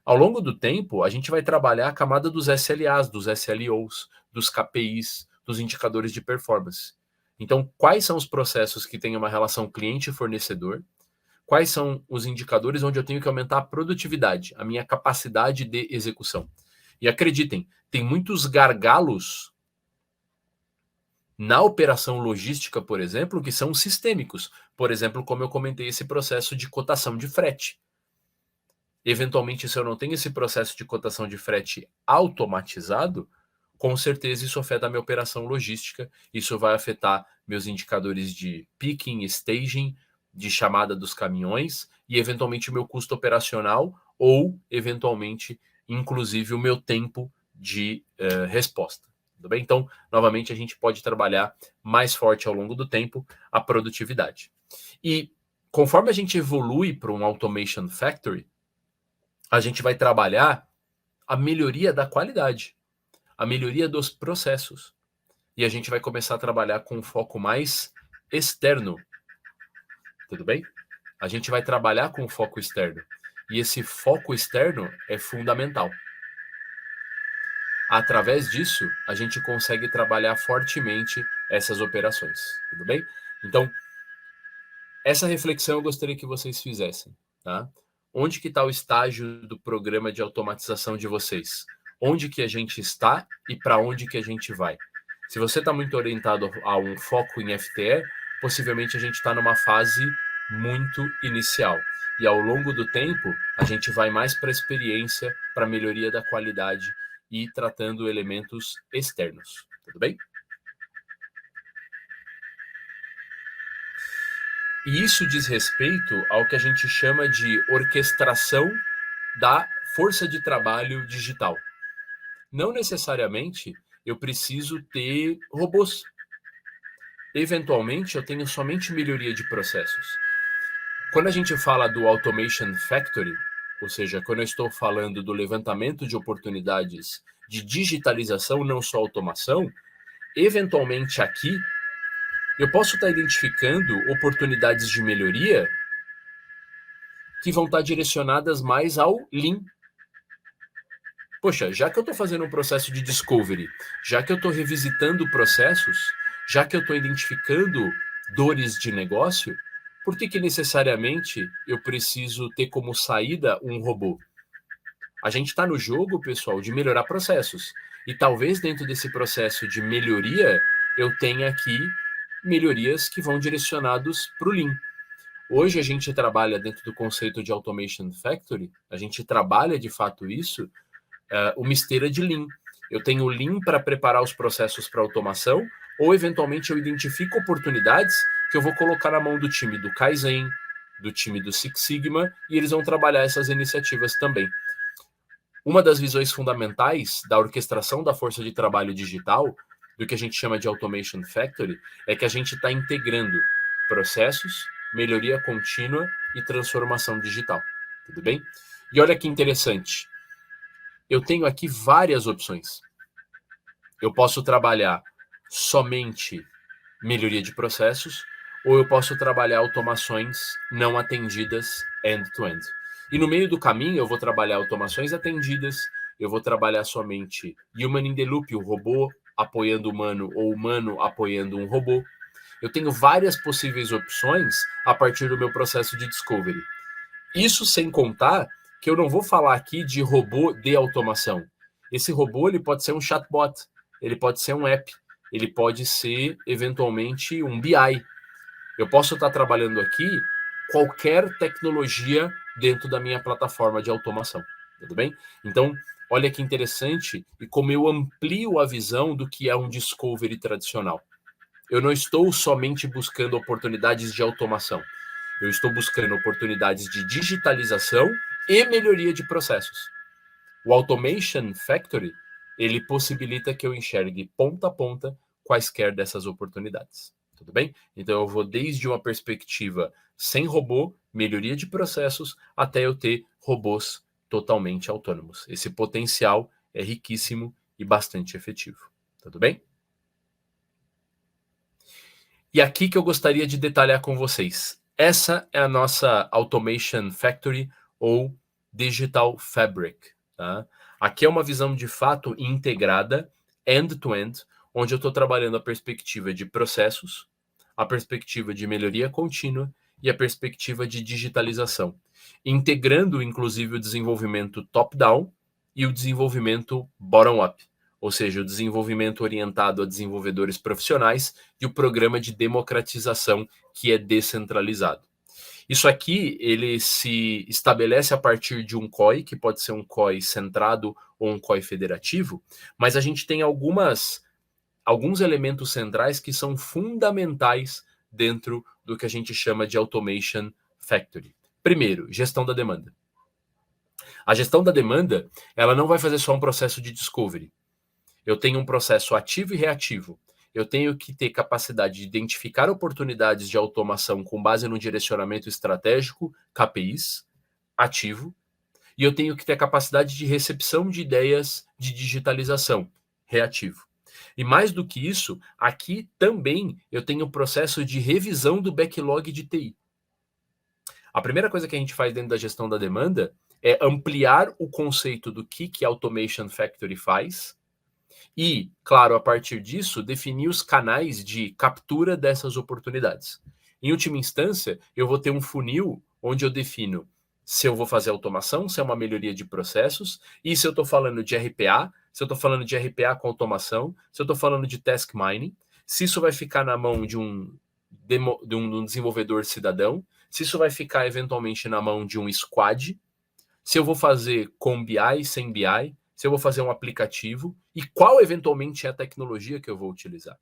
Ao longo do tempo, a gente vai trabalhar a camada dos SLAs, dos SLOs, dos KPIs, dos indicadores de performance. Então, quais são os processos que têm uma relação cliente-fornecedor? Quais são os indicadores onde eu tenho que aumentar a produtividade, a minha capacidade de execução? E acreditem, tem muitos gargalos na operação logística, por exemplo, que são sistêmicos. Por exemplo, como eu comentei, esse processo de cotação de frete. Eventualmente, se eu não tenho esse processo de cotação de frete automatizado, com certeza isso afeta a minha operação logística, isso vai afetar meus indicadores de picking, staging, de chamada dos caminhões e eventualmente o meu custo operacional ou eventualmente, inclusive, o meu tempo de resposta. Tudo bem? Então, novamente, a gente pode trabalhar mais forte ao longo do tempo a produtividade. E conforme a gente evolui para um Automation Factory, a gente vai trabalhar a melhoria da qualidade, a melhoria dos processos. E a gente vai começar a trabalhar com um foco mais externo. Tudo bem? A gente vai trabalhar com foco externo. E esse foco externo é fundamental. Através disso, a gente consegue trabalhar fortemente essas operações. Tudo bem? Então, essa reflexão eu gostaria que vocês fizessem, tá? Onde que está o estágio do programa de automatização de vocês? Onde que a gente está e para onde que a gente vai? Se você está muito orientado a um foco em FTE, possivelmente a gente está numa fase muito inicial. E ao longo do tempo, a gente vai mais para a experiência, para a melhoria da qualidade e tratando elementos externos. Tudo bem? E isso diz respeito ao que a gente chama de orquestração da força de trabalho digital. Não necessariamente eu preciso ter robôs. Eventualmente, eu tenho somente melhoria de processos. Quando a gente fala do Automation Factory, ou seja, quando eu estou falando do levantamento de oportunidades de digitalização, não só automação, eventualmente aqui eu posso estar identificando oportunidades de melhoria que vão estar direcionadas mais ao Lean. Poxa, já que eu estou fazendo um processo de discovery, já que eu estou revisitando processos, já que eu estou identificando dores de negócio, por que necessariamente eu preciso ter como saída um robô? A gente está no jogo, pessoal, de melhorar processos. E talvez dentro desse processo de melhoria, eu tenha aqui melhorias que vão direcionados para o Lean. Hoje a gente trabalha dentro do conceito de Automation Factory, a gente trabalha de fato isso, uma esteira de Lean. Eu tenho Lean para preparar os processos para automação, ou eventualmente eu identifico oportunidades que eu vou colocar na mão do time do Kaizen, do time do Six Sigma, e eles vão trabalhar essas iniciativas também. Uma das visões fundamentais da orquestração da força de trabalho digital, do que a gente chama de Automation Factory, é que a gente está integrando processos, melhoria contínua e transformação digital. Tudo bem? E olha que interessante. Eu tenho aqui várias opções. Eu posso trabalhar somente melhoria de processos, ou eu posso trabalhar automações não atendidas end-to-end. E no meio do caminho eu vou trabalhar automações atendidas, eu vou trabalhar somente human in the loop, o robô apoiando o humano ou o humano apoiando um robô. Eu tenho várias possíveis opções a partir do meu processo de discovery. Isso sem contar que eu não vou falar aqui de robô de automação. Esse robô ele pode ser um chatbot, ele pode ser um app, ele pode ser eventualmente um BI. Eu posso estar trabalhando aqui qualquer tecnologia dentro da minha plataforma de automação, tudo bem? Então, olha que interessante e como eu amplio a visão do que é um discovery tradicional. Eu não estou somente buscando oportunidades de automação. Eu estou buscando oportunidades de digitalização e melhoria de processos. O Automation Factory, ele possibilita que eu enxergue ponta a ponta quaisquer dessas oportunidades. Tudo bem? Então eu vou desde uma perspectiva sem robô, melhoria de processos, até eu ter robôs totalmente autônomos. Esse potencial é riquíssimo e bastante efetivo. Tudo bem? E aqui que eu gostaria de detalhar com vocês. Essa é a nossa Automation Factory ou Digital Fabric. Tá? Aqui é uma visão de fato integrada, end-to-end, onde eu estou trabalhando a perspectiva de processos, a perspectiva de melhoria contínua e a perspectiva de digitalização, integrando inclusive o desenvolvimento top-down e o desenvolvimento bottom-up, ou seja, o desenvolvimento orientado a desenvolvedores profissionais e o programa de democratização que é descentralizado. Isso aqui, ele se estabelece a partir de um COI, que pode ser um COI centrado ou um COI federativo, mas a gente tem alguns elementos centrais que são fundamentais dentro do que a gente chama de Automation Factory. Primeiro, gestão da demanda. A gestão da demanda, ela não vai fazer só um processo de discovery. Eu tenho um processo ativo e reativo. Eu tenho que ter capacidade de identificar oportunidades de automação com base no direcionamento estratégico, KPIs, ativo, e eu tenho que ter capacidade de recepção de ideias de digitalização, reativo. E mais do que isso, aqui também eu tenho o processo de revisão do backlog de TI. A primeira coisa que a gente faz dentro da gestão da demanda é ampliar o conceito do que a Automation Factory faz, e, claro, a partir disso, definir os canais de captura dessas oportunidades. Em última instância, eu vou ter um funil onde eu defino se eu vou fazer automação, se é uma melhoria de processos, e se eu estou falando de RPA, se eu estou falando de RPA com automação, se eu estou falando de task mining, se isso vai ficar na mão de um desenvolvedor cidadão, se isso vai ficar eventualmente na mão de um squad, se eu vou fazer com BI, sem BI, se eu vou fazer um aplicativo e qual eventualmente é a tecnologia que eu vou utilizar.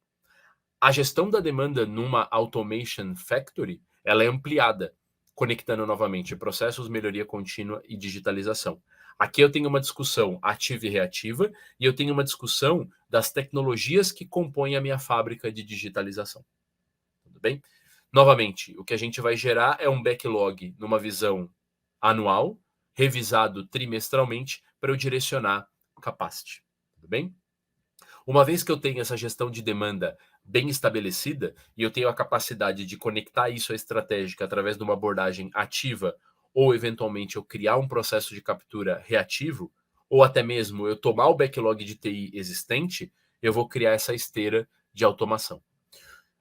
A gestão da demanda numa Automation Factory, ela é ampliada, conectando novamente processos, melhoria contínua e digitalização. Aqui eu tenho uma discussão ativa e reativa e eu tenho uma discussão das tecnologias que compõem a minha fábrica de digitalização. Tudo bem? Novamente, o que a gente vai gerar é um backlog numa visão anual, revisado trimestralmente para eu direcionar capacity. Tudo bem? Uma vez que eu tenho essa gestão de demanda bem estabelecida e eu tenho a capacidade de conectar isso à estratégica através de uma abordagem ativa ou eventualmente eu criar um processo de captura reativo ou até mesmo eu tomar o backlog de TI existente, eu vou criar essa esteira de automação.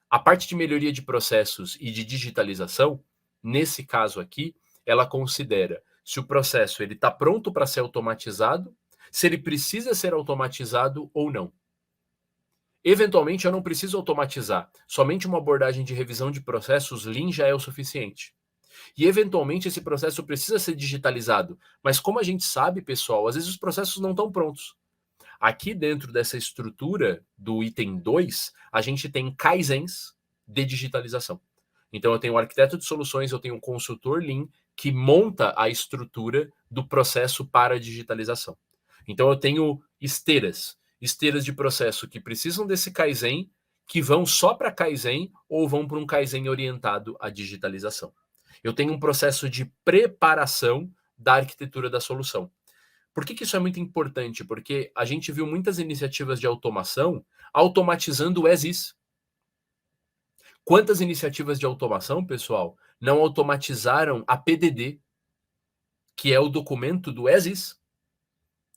A parte de melhoria de processos e de digitalização, nesse caso aqui, ela considera se o processo ele está pronto para ser automatizado, se ele precisa ser automatizado ou não. Eventualmente, eu não preciso automatizar. Somente uma abordagem de revisão de processos Lean já é o suficiente. E, eventualmente, esse processo precisa ser digitalizado. Mas, como a gente sabe, pessoal, às vezes os processos não estão prontos. Aqui dentro dessa estrutura do item 2, a gente tem Kaizens de digitalização. Então, eu tenho um arquiteto de soluções, eu tenho um consultor Lean que monta a estrutura do processo para a digitalização. Então, eu tenho esteiras de processo que precisam desse Kaizen, que vão só para Kaizen ou vão para um Kaizen orientado à digitalização. Eu tenho um processo de preparação da arquitetura da solução. Por que isso é muito importante? Porque a gente viu muitas iniciativas de automação automatizando o as-is. Quantas iniciativas de automação, pessoal, não automatizaram a PDD, que é o documento do as-is?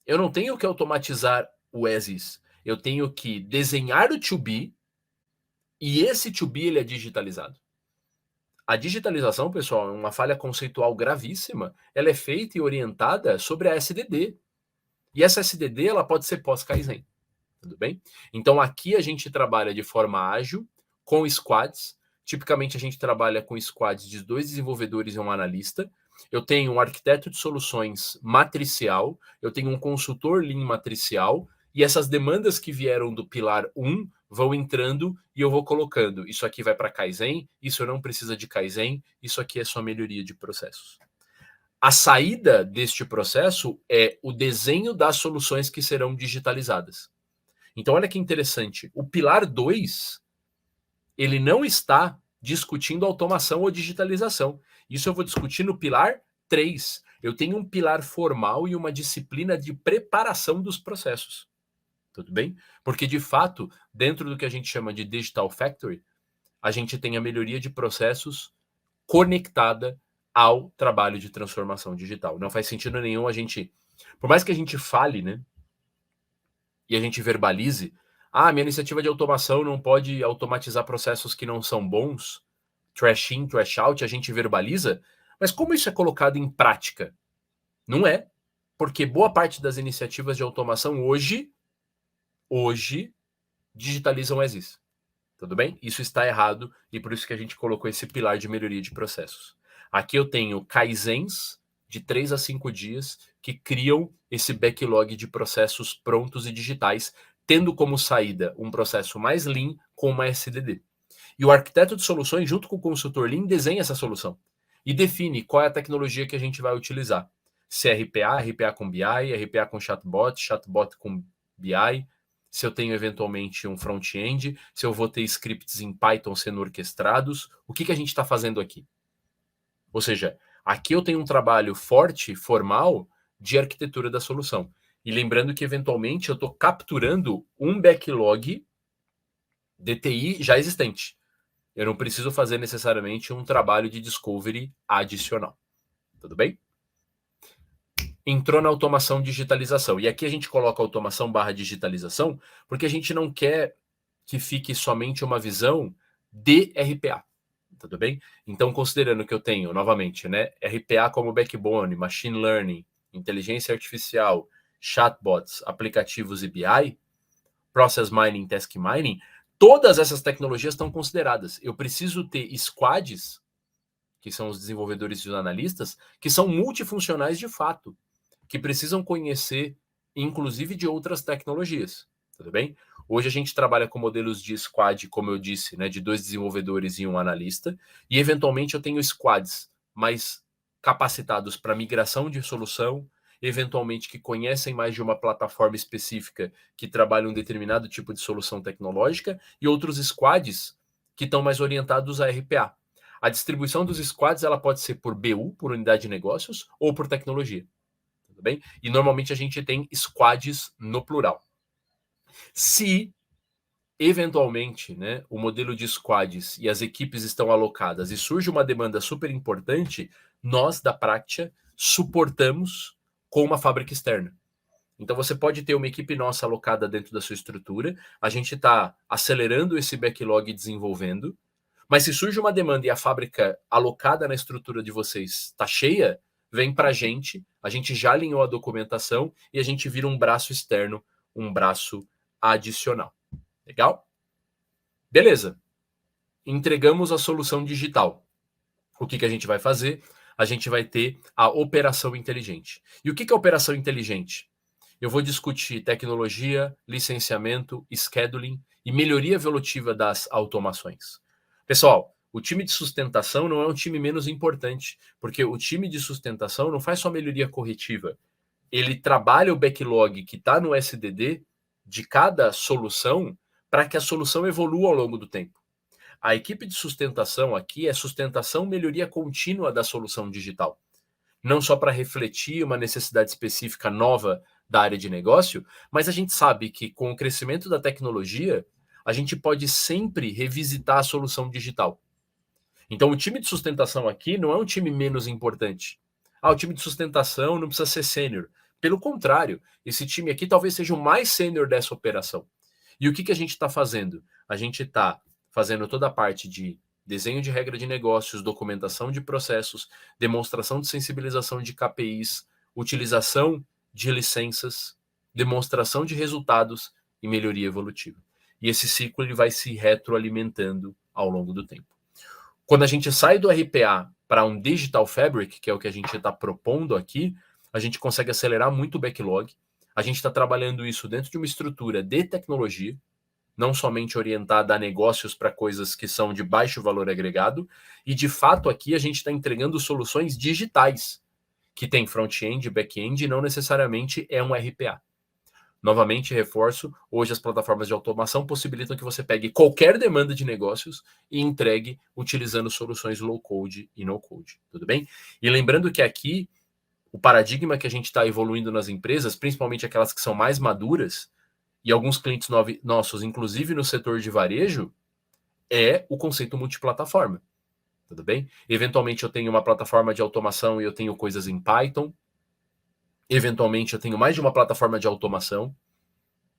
Eu não tenho que automatizar o as-is. Eu tenho que desenhar o to-be e esse to-be ele é digitalizado. A digitalização, pessoal, é uma falha conceitual gravíssima. Ela é feita e orientada sobre a SDD. E essa SDD ela pode ser pós-Kaizen. Tudo bem? Então aqui a gente trabalha de forma ágil, com squads. Tipicamente a gente trabalha com squads de 2 desenvolvedores e um analista. Eu tenho um arquiteto de soluções matricial, eu tenho um consultor Lean matricial, e essas demandas que vieram do pilar 1 vão entrando e eu vou colocando. Isso aqui vai para Kaizen, isso não precisa de Kaizen, isso aqui é só melhoria de processos. A saída deste processo é o desenho das soluções que serão digitalizadas. Então, olha que interessante. O pilar 2, ele não está discutindo automação ou digitalização. Isso eu vou discutir no pilar 3. Eu tenho um pilar formal e uma disciplina de preparação dos processos. Tudo bem? Porque, de fato, dentro do que a gente chama de Digital Factory, a gente tem a melhoria de processos conectada ao trabalho de transformação digital. Não faz sentido nenhum a gente, por mais que a gente fale, né, e a gente verbalize, minha iniciativa de automação não pode automatizar processos que não são bons, trash in, trash out, a gente verbaliza, mas como isso é colocado em prática? Não é, porque boa parte das iniciativas de automação hoje digitalizam as is. Tudo bem? Isso está errado e por isso que a gente colocou esse pilar de melhoria de processos. Aqui eu tenho kaizens de 3 a 5 dias que criam esse backlog de processos prontos e digitais, tendo como saída um processo mais lean com uma SDD. E o arquiteto de soluções, junto com o consultor lean, desenha essa solução e define qual é a tecnologia que a gente vai utilizar. Se é RPA, RPA com BI, RPA com chatbot, chatbot com BI, se eu tenho eventualmente um front-end, se eu vou ter scripts em Python sendo orquestrados, o que a gente está fazendo aqui? Ou seja, aqui eu tenho um trabalho forte, formal, de arquitetura da solução. E lembrando que, eventualmente, eu estou capturando um backlog DTI já existente. Eu não preciso fazer necessariamente um trabalho de discovery adicional. Tudo bem? Entrou na automação digitalização. E aqui a gente coloca automação / digitalização, porque a gente não quer que fique somente uma visão de RPA. Tudo bem? Então, considerando que eu tenho, novamente, né, RPA como backbone, machine learning, inteligência artificial, chatbots, aplicativos e BI, process mining, task mining, todas essas tecnologias estão consideradas. Eu preciso ter squads, que são os desenvolvedores e os analistas, que são multifuncionais de fato, que precisam conhecer, inclusive, de outras tecnologias. Tudo bem? Hoje a gente trabalha com modelos de squad, como eu disse, né, de 2 desenvolvedores e um analista, e eventualmente eu tenho squads mais capacitados para migração de solução, eventualmente que conhecem mais de uma plataforma específica que trabalha um determinado tipo de solução tecnológica, e outros squads que estão mais orientados a RPA. A distribuição dos squads ela pode ser por BU, por unidade de negócios, ou por tecnologia. Tudo bem? E normalmente a gente tem squads no plural. Se, eventualmente, né, o modelo de squads e as equipes estão alocadas e surge uma demanda super importante, nós, da Praxia, suportamos com uma fábrica externa. Então, você pode ter uma equipe nossa alocada dentro da sua estrutura, a gente está acelerando esse backlog e desenvolvendo, mas se surge uma demanda e a fábrica alocada na estrutura de vocês está cheia, vem para a gente já alinhou a documentação e a gente vira um braço externo, um braço adicional. Legal? Beleza. Entregamos a solução digital. O que a gente vai fazer? A gente vai ter a operação inteligente. E o que é operação inteligente? Eu vou discutir tecnologia, licenciamento, scheduling e melhoria evolutiva das automações. Pessoal, o time de sustentação não é um time menos importante, porque o time de sustentação não faz só melhoria corretiva. Ele trabalha o backlog que está no SDD de cada solução para que a solução evolua ao longo do tempo. A equipe de sustentação aqui é sustentação, melhoria contínua da solução digital. Não só para refletir uma necessidade específica nova da área de negócio, mas a gente sabe que com o crescimento da tecnologia, a gente pode sempre revisitar a solução digital. Então, o time de sustentação aqui não é um time menos importante. O time de sustentação não precisa ser sênior. Pelo contrário, esse time aqui talvez seja o mais sênior dessa operação. E o que a gente está fazendo? A gente está fazendo toda a parte de desenho de regra de negócios, documentação de processos, demonstração de sensibilização de KPIs, utilização de licenças, demonstração de resultados e melhoria evolutiva. E esse ciclo ele vai se retroalimentando ao longo do tempo. Quando a gente sai do RPA para um Digital Fabric, que é o que a gente está propondo aqui, a gente consegue acelerar muito o backlog. A gente está trabalhando isso dentro de uma estrutura de tecnologia, não somente orientada a negócios para coisas que são de baixo valor agregado, e de fato aqui a gente está entregando soluções digitais, que tem front-end, back-end, e não necessariamente é um RPA. Novamente, reforço, hoje as plataformas de automação possibilitam que você pegue qualquer demanda de negócios e entregue utilizando soluções low-code e no-code, tudo bem? E lembrando que aqui, o paradigma que a gente está evoluindo nas empresas, principalmente aquelas que são mais maduras, e alguns clientes nossos, inclusive no setor de varejo, é o conceito multiplataforma. Tudo bem? Eventualmente eu tenho uma plataforma de automação e eu tenho coisas em Python. Eventualmente eu tenho mais de uma plataforma de automação.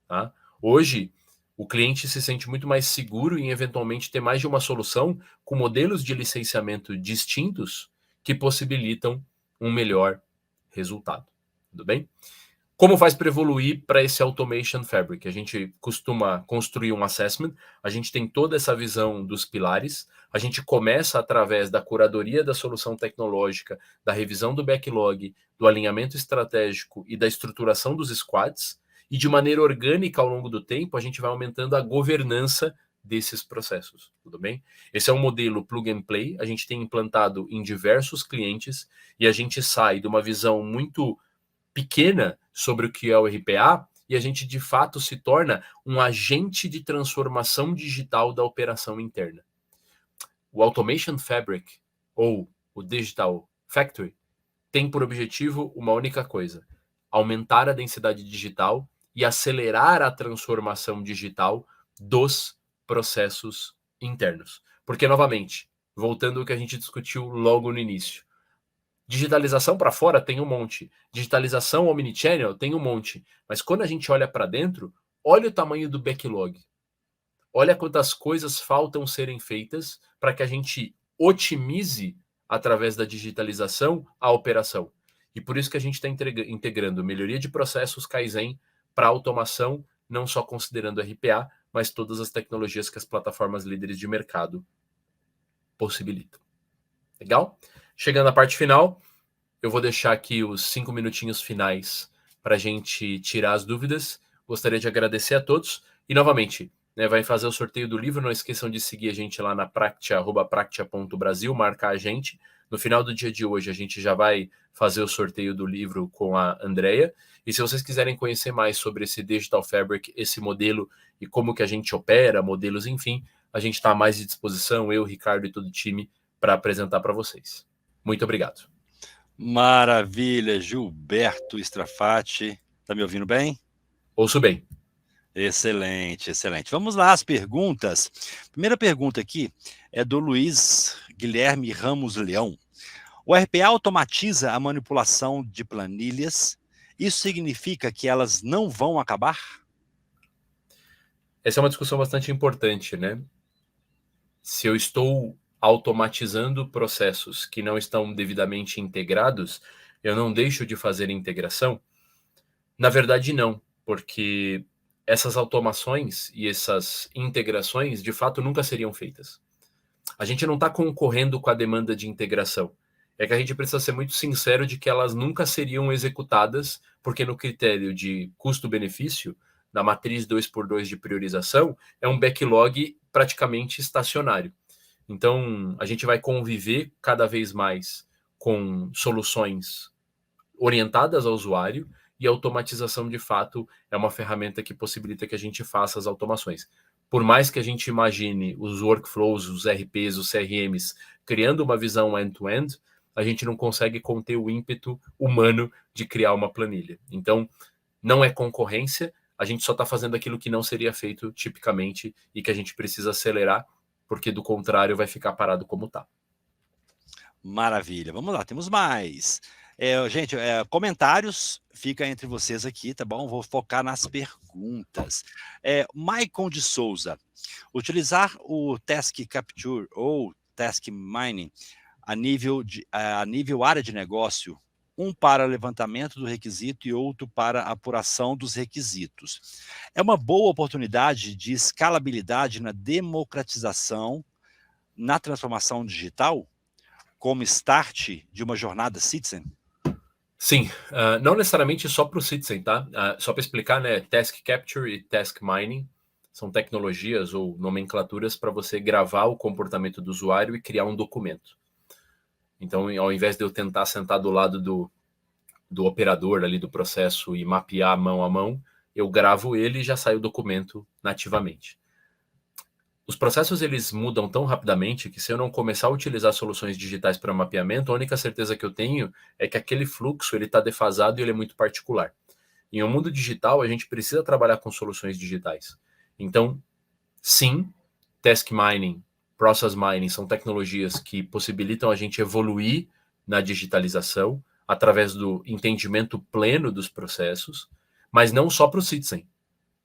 Tá? Hoje, o cliente se sente muito mais seguro em eventualmente ter mais de uma solução com modelos de licenciamento distintos que possibilitam um melhor resultado. Tudo bem? Como faz para evoluir para esse Automation Fabric? A gente costuma construir um assessment, a gente tem toda essa visão dos pilares, a gente começa através da curadoria da solução tecnológica, da revisão do backlog, do alinhamento estratégico e da estruturação dos squads, e de maneira orgânica ao longo do tempo a gente vai aumentando a governança desses processos, tudo bem? Esse é um modelo plug and play, a gente tem implantado em diversos clientes e a gente sai de uma visão muito pequena sobre o que é o RPA e a gente de fato se torna um agente de transformação digital da operação interna. O Automation Fabric ou o Digital Factory tem por objetivo uma única coisa: aumentar a densidade digital e acelerar a transformação digital dos processos internos. Porque, novamente, voltando ao que a gente discutiu logo no início, digitalização para fora tem um monte. Digitalização omnichannel tem um monte. Mas quando a gente olha para dentro, olha o tamanho do backlog. Olha quantas coisas faltam serem feitas para que a gente otimize, através da digitalização, a operação. E por isso que a gente está integrando melhoria de processos Kaizen para automação, não só considerando RPA, mas todas as tecnologias que as plataformas líderes de mercado possibilitam. Legal? Chegando à parte final, eu vou deixar aqui os 5 minutinhos finais para a gente tirar as dúvidas. Gostaria de agradecer a todos. E, novamente, vai fazer o sorteio do livro. Não esqueçam de seguir a gente lá na Practia, @practia.brasil, marcar a gente. No final do dia de hoje, a gente já vai fazer o sorteio do livro com a Andrea. E se vocês quiserem conhecer mais sobre esse Digital Fabric, esse modelo e como que a gente opera, modelos, enfim, a gente está mais à disposição, eu, Ricardo e todo o time, para apresentar para vocês. Muito obrigado. Maravilha, Gilberto Strafati. Tá me ouvindo bem? Ouço bem. Excelente, excelente. Vamos lá, as perguntas. Primeira pergunta aqui é do Luiz Guilherme Ramos Leão. O RPA automatiza a manipulação de planilhas. Isso significa que elas não vão acabar? Essa é uma discussão bastante importante, né? Se eu estou automatizando processos que não estão devidamente integrados, eu não deixo de fazer integração? Na verdade, não, porque essas automações e essas integrações, de fato, nunca seriam feitas. A gente não está concorrendo com a demanda de integração. É que a gente precisa ser muito sincero de que elas nunca seriam executadas, porque no critério de custo-benefício, na matriz 2x2 de priorização, é um backlog praticamente estacionário. Então, a gente vai conviver cada vez mais com soluções orientadas ao usuário, e a automatização, de fato, é uma ferramenta que possibilita que a gente faça as automações. Por mais que a gente imagine os workflows, os RPs, os CRMs, criando uma visão end-to-end, a gente não consegue conter o ímpeto humano de criar uma planilha. Então, não é concorrência, a gente só está fazendo aquilo que não seria feito tipicamente e que a gente precisa acelerar, porque do contrário vai ficar parado como está. Maravilha, vamos lá, temos mais. Gente, comentários fica entre vocês aqui, tá bom? Vou focar nas perguntas. Maicon de Souza, utilizar o Task Capture ou Task Mining a nível área de negócio, um para levantamento do requisito e outro para apuração dos requisitos. É uma boa oportunidade de escalabilidade na democratização, na transformação digital, como start de uma jornada Citizen? Sim, não necessariamente só para o Citizen, tá? Só para explicar, né? Task Capture e Task Mining são tecnologias ou nomenclaturas para você gravar o comportamento do usuário e criar um documento. Então, ao invés de eu tentar sentar do lado do operador ali do processo e mapear mão a mão, eu gravo ele e já sai o documento nativamente. Os processos eles mudam tão rapidamente que se eu não começar a utilizar soluções digitais para mapeamento, a única certeza que eu tenho é que aquele fluxo ele está defasado e ele é muito particular. Em um mundo digital, a gente precisa trabalhar com soluções digitais. Então, sim, task mining, process mining são tecnologias que possibilitam a gente evoluir na digitalização através do entendimento pleno dos processos, mas não só para o Citizen,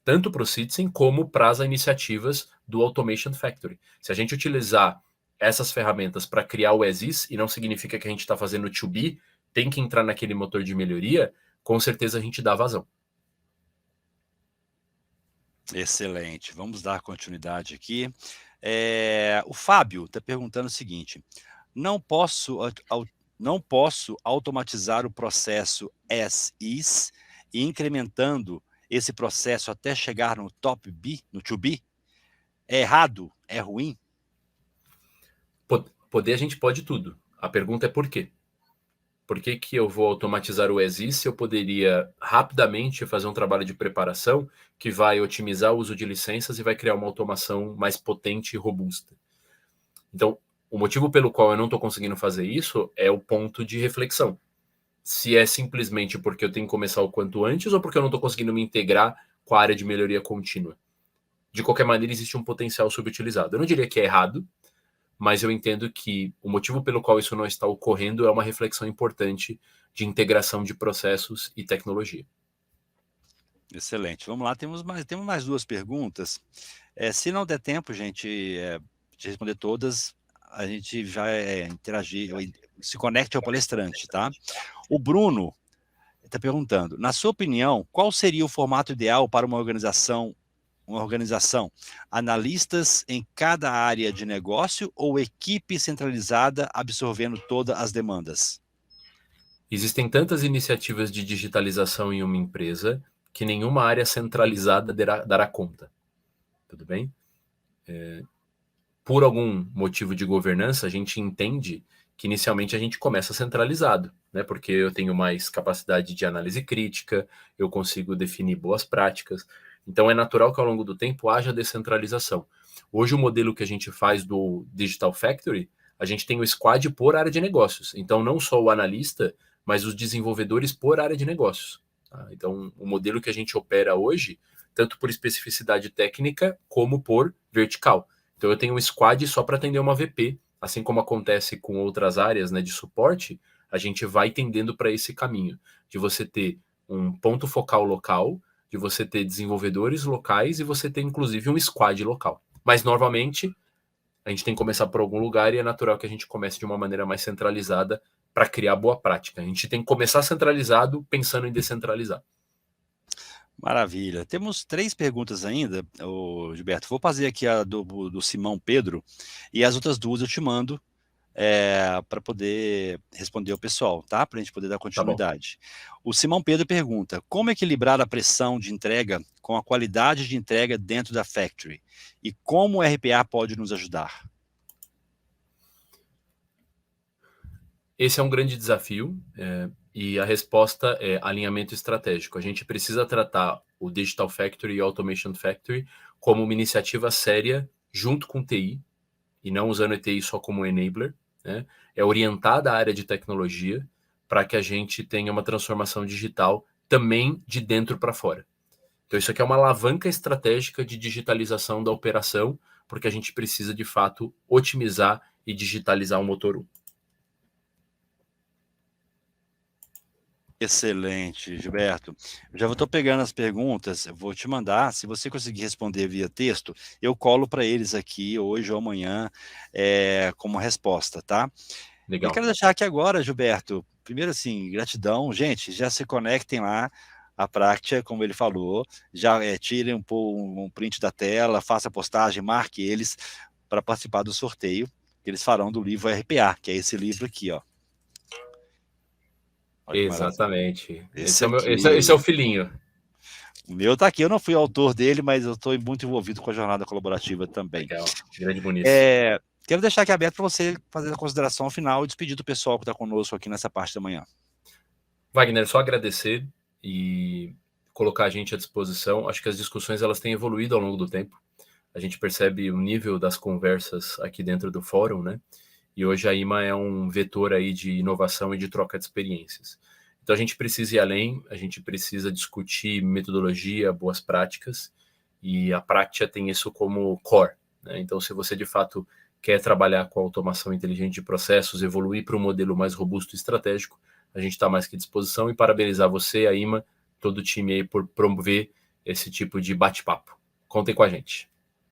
tanto para o Citizen como para as iniciativas do Automation Factory. Se a gente utilizar essas ferramentas para criar o as-is, e não significa que a gente está fazendo to be, tem que entrar naquele motor de melhoria, com certeza a gente dá vazão. Excelente. Vamos dar continuidade aqui. O Fábio está perguntando o seguinte: não posso automatizar o processo as-is e incrementando esse processo até chegar no top B, no to be? É errado? É ruim? Poder a gente pode tudo. A pergunta é por quê? Por que que eu vou automatizar o as-is se eu poderia rapidamente fazer um trabalho de preparação que vai otimizar o uso de licenças e vai criar uma automação mais potente e robusta? Então, o motivo pelo qual eu não estou conseguindo fazer isso é o ponto de reflexão. Se é simplesmente porque eu tenho que começar o quanto antes ou porque eu não estou conseguindo me integrar com a área de melhoria contínua. De qualquer maneira, existe um potencial subutilizado. Eu não diria que é errado, mas eu entendo que o motivo pelo qual isso não está ocorrendo é uma reflexão importante de integração de processos e tecnologia. Excelente. Vamos lá, temos mais duas perguntas. Se não der tempo, gente, de responder todas, a gente já interagir, se conecte ao palestrante, tá? O Bruno está perguntando: na sua opinião, qual seria o formato ideal para uma organização, analistas em cada área de negócio ou equipe centralizada absorvendo todas as demandas? Existem tantas iniciativas de digitalização em uma empresa que nenhuma área centralizada dará conta. Tudo bem? Por algum motivo de governança, a gente entende que inicialmente a gente começa centralizado, né? Porque eu tenho mais capacidade de análise crítica, eu consigo definir boas práticas. Então é natural que ao longo do tempo haja descentralização. Hoje o modelo que a gente faz do Digital Factory, a gente tem o squad por área de negócios. Então não só o analista, mas os desenvolvedores por área de negócios. Tá? Então o modelo que a gente opera hoje, tanto por especificidade técnica como por vertical. Então eu tenho um squad só para atender uma VP, assim como acontece com outras áreas, né, de suporte, a gente vai tendendo para esse caminho de você ter um ponto focal local, de você ter desenvolvedores locais e você ter inclusive um squad local. Mas novamente, a gente tem que começar por algum lugar e é natural que a gente comece de uma maneira mais centralizada para criar boa prática. A gente tem que começar centralizado pensando em descentralizar. Maravilha. Temos 3 perguntas ainda, Gilberto. Vou fazer aqui a do Simão Pedro e as outras 2 eu te mando para poder responder ao pessoal, tá? Para a gente poder dar continuidade. O Simão Pedro pergunta: como equilibrar a pressão de entrega com a qualidade de entrega dentro da Factory? E como o RPA pode nos ajudar? Esse é um grande desafio e a resposta é alinhamento estratégico. A gente precisa tratar o Digital Factory e o Automation Factory como uma iniciativa séria junto com TI, e não usando a TI só como enabler, né? É orientada à área de tecnologia para que a gente tenha uma transformação digital também de dentro para fora. Então isso aqui é uma alavanca estratégica de digitalização da operação, porque a gente precisa de fato otimizar e digitalizar o motor 1. Excelente, Gilberto. Eu já estou pegando as perguntas, eu vou te mandar. Se você conseguir responder via texto, eu colo para eles aqui hoje ou amanhã como resposta, tá? Legal. Eu quero deixar aqui agora, Gilberto, primeiro assim, gratidão. Gente, já se conectem lá à Prática, como ele falou, já tirem um print da tela, faça a postagem, marque eles para participar do sorteio que eles farão do livro RPA, que é esse livro aqui, ó. Olha que maravilha. Exatamente. Esse Esse é o filhinho. O meu está aqui, eu não fui autor dele, mas eu estou muito envolvido com a jornada colaborativa também. Legal, grande bonito. Quero deixar aqui aberto para você fazer a consideração final e despedir do pessoal que está conosco aqui nessa parte da manhã. Wagner, só agradecer e colocar a gente à disposição. Acho que as discussões elas têm evoluído ao longo do tempo. A gente percebe o nível das conversas aqui dentro do fórum, né? E hoje a IMA é um vetor aí de inovação e de troca de experiências. Então a gente precisa ir além, a gente precisa discutir metodologia, boas práticas, e a Prática tem isso como core, né? Então, se você de fato quer trabalhar com automação inteligente de processos, evoluir para um modelo mais robusto e estratégico, a gente está mais que à disposição, e parabenizar você, a IMA, todo o time aí por promover esse tipo de bate-papo. Contem com a gente.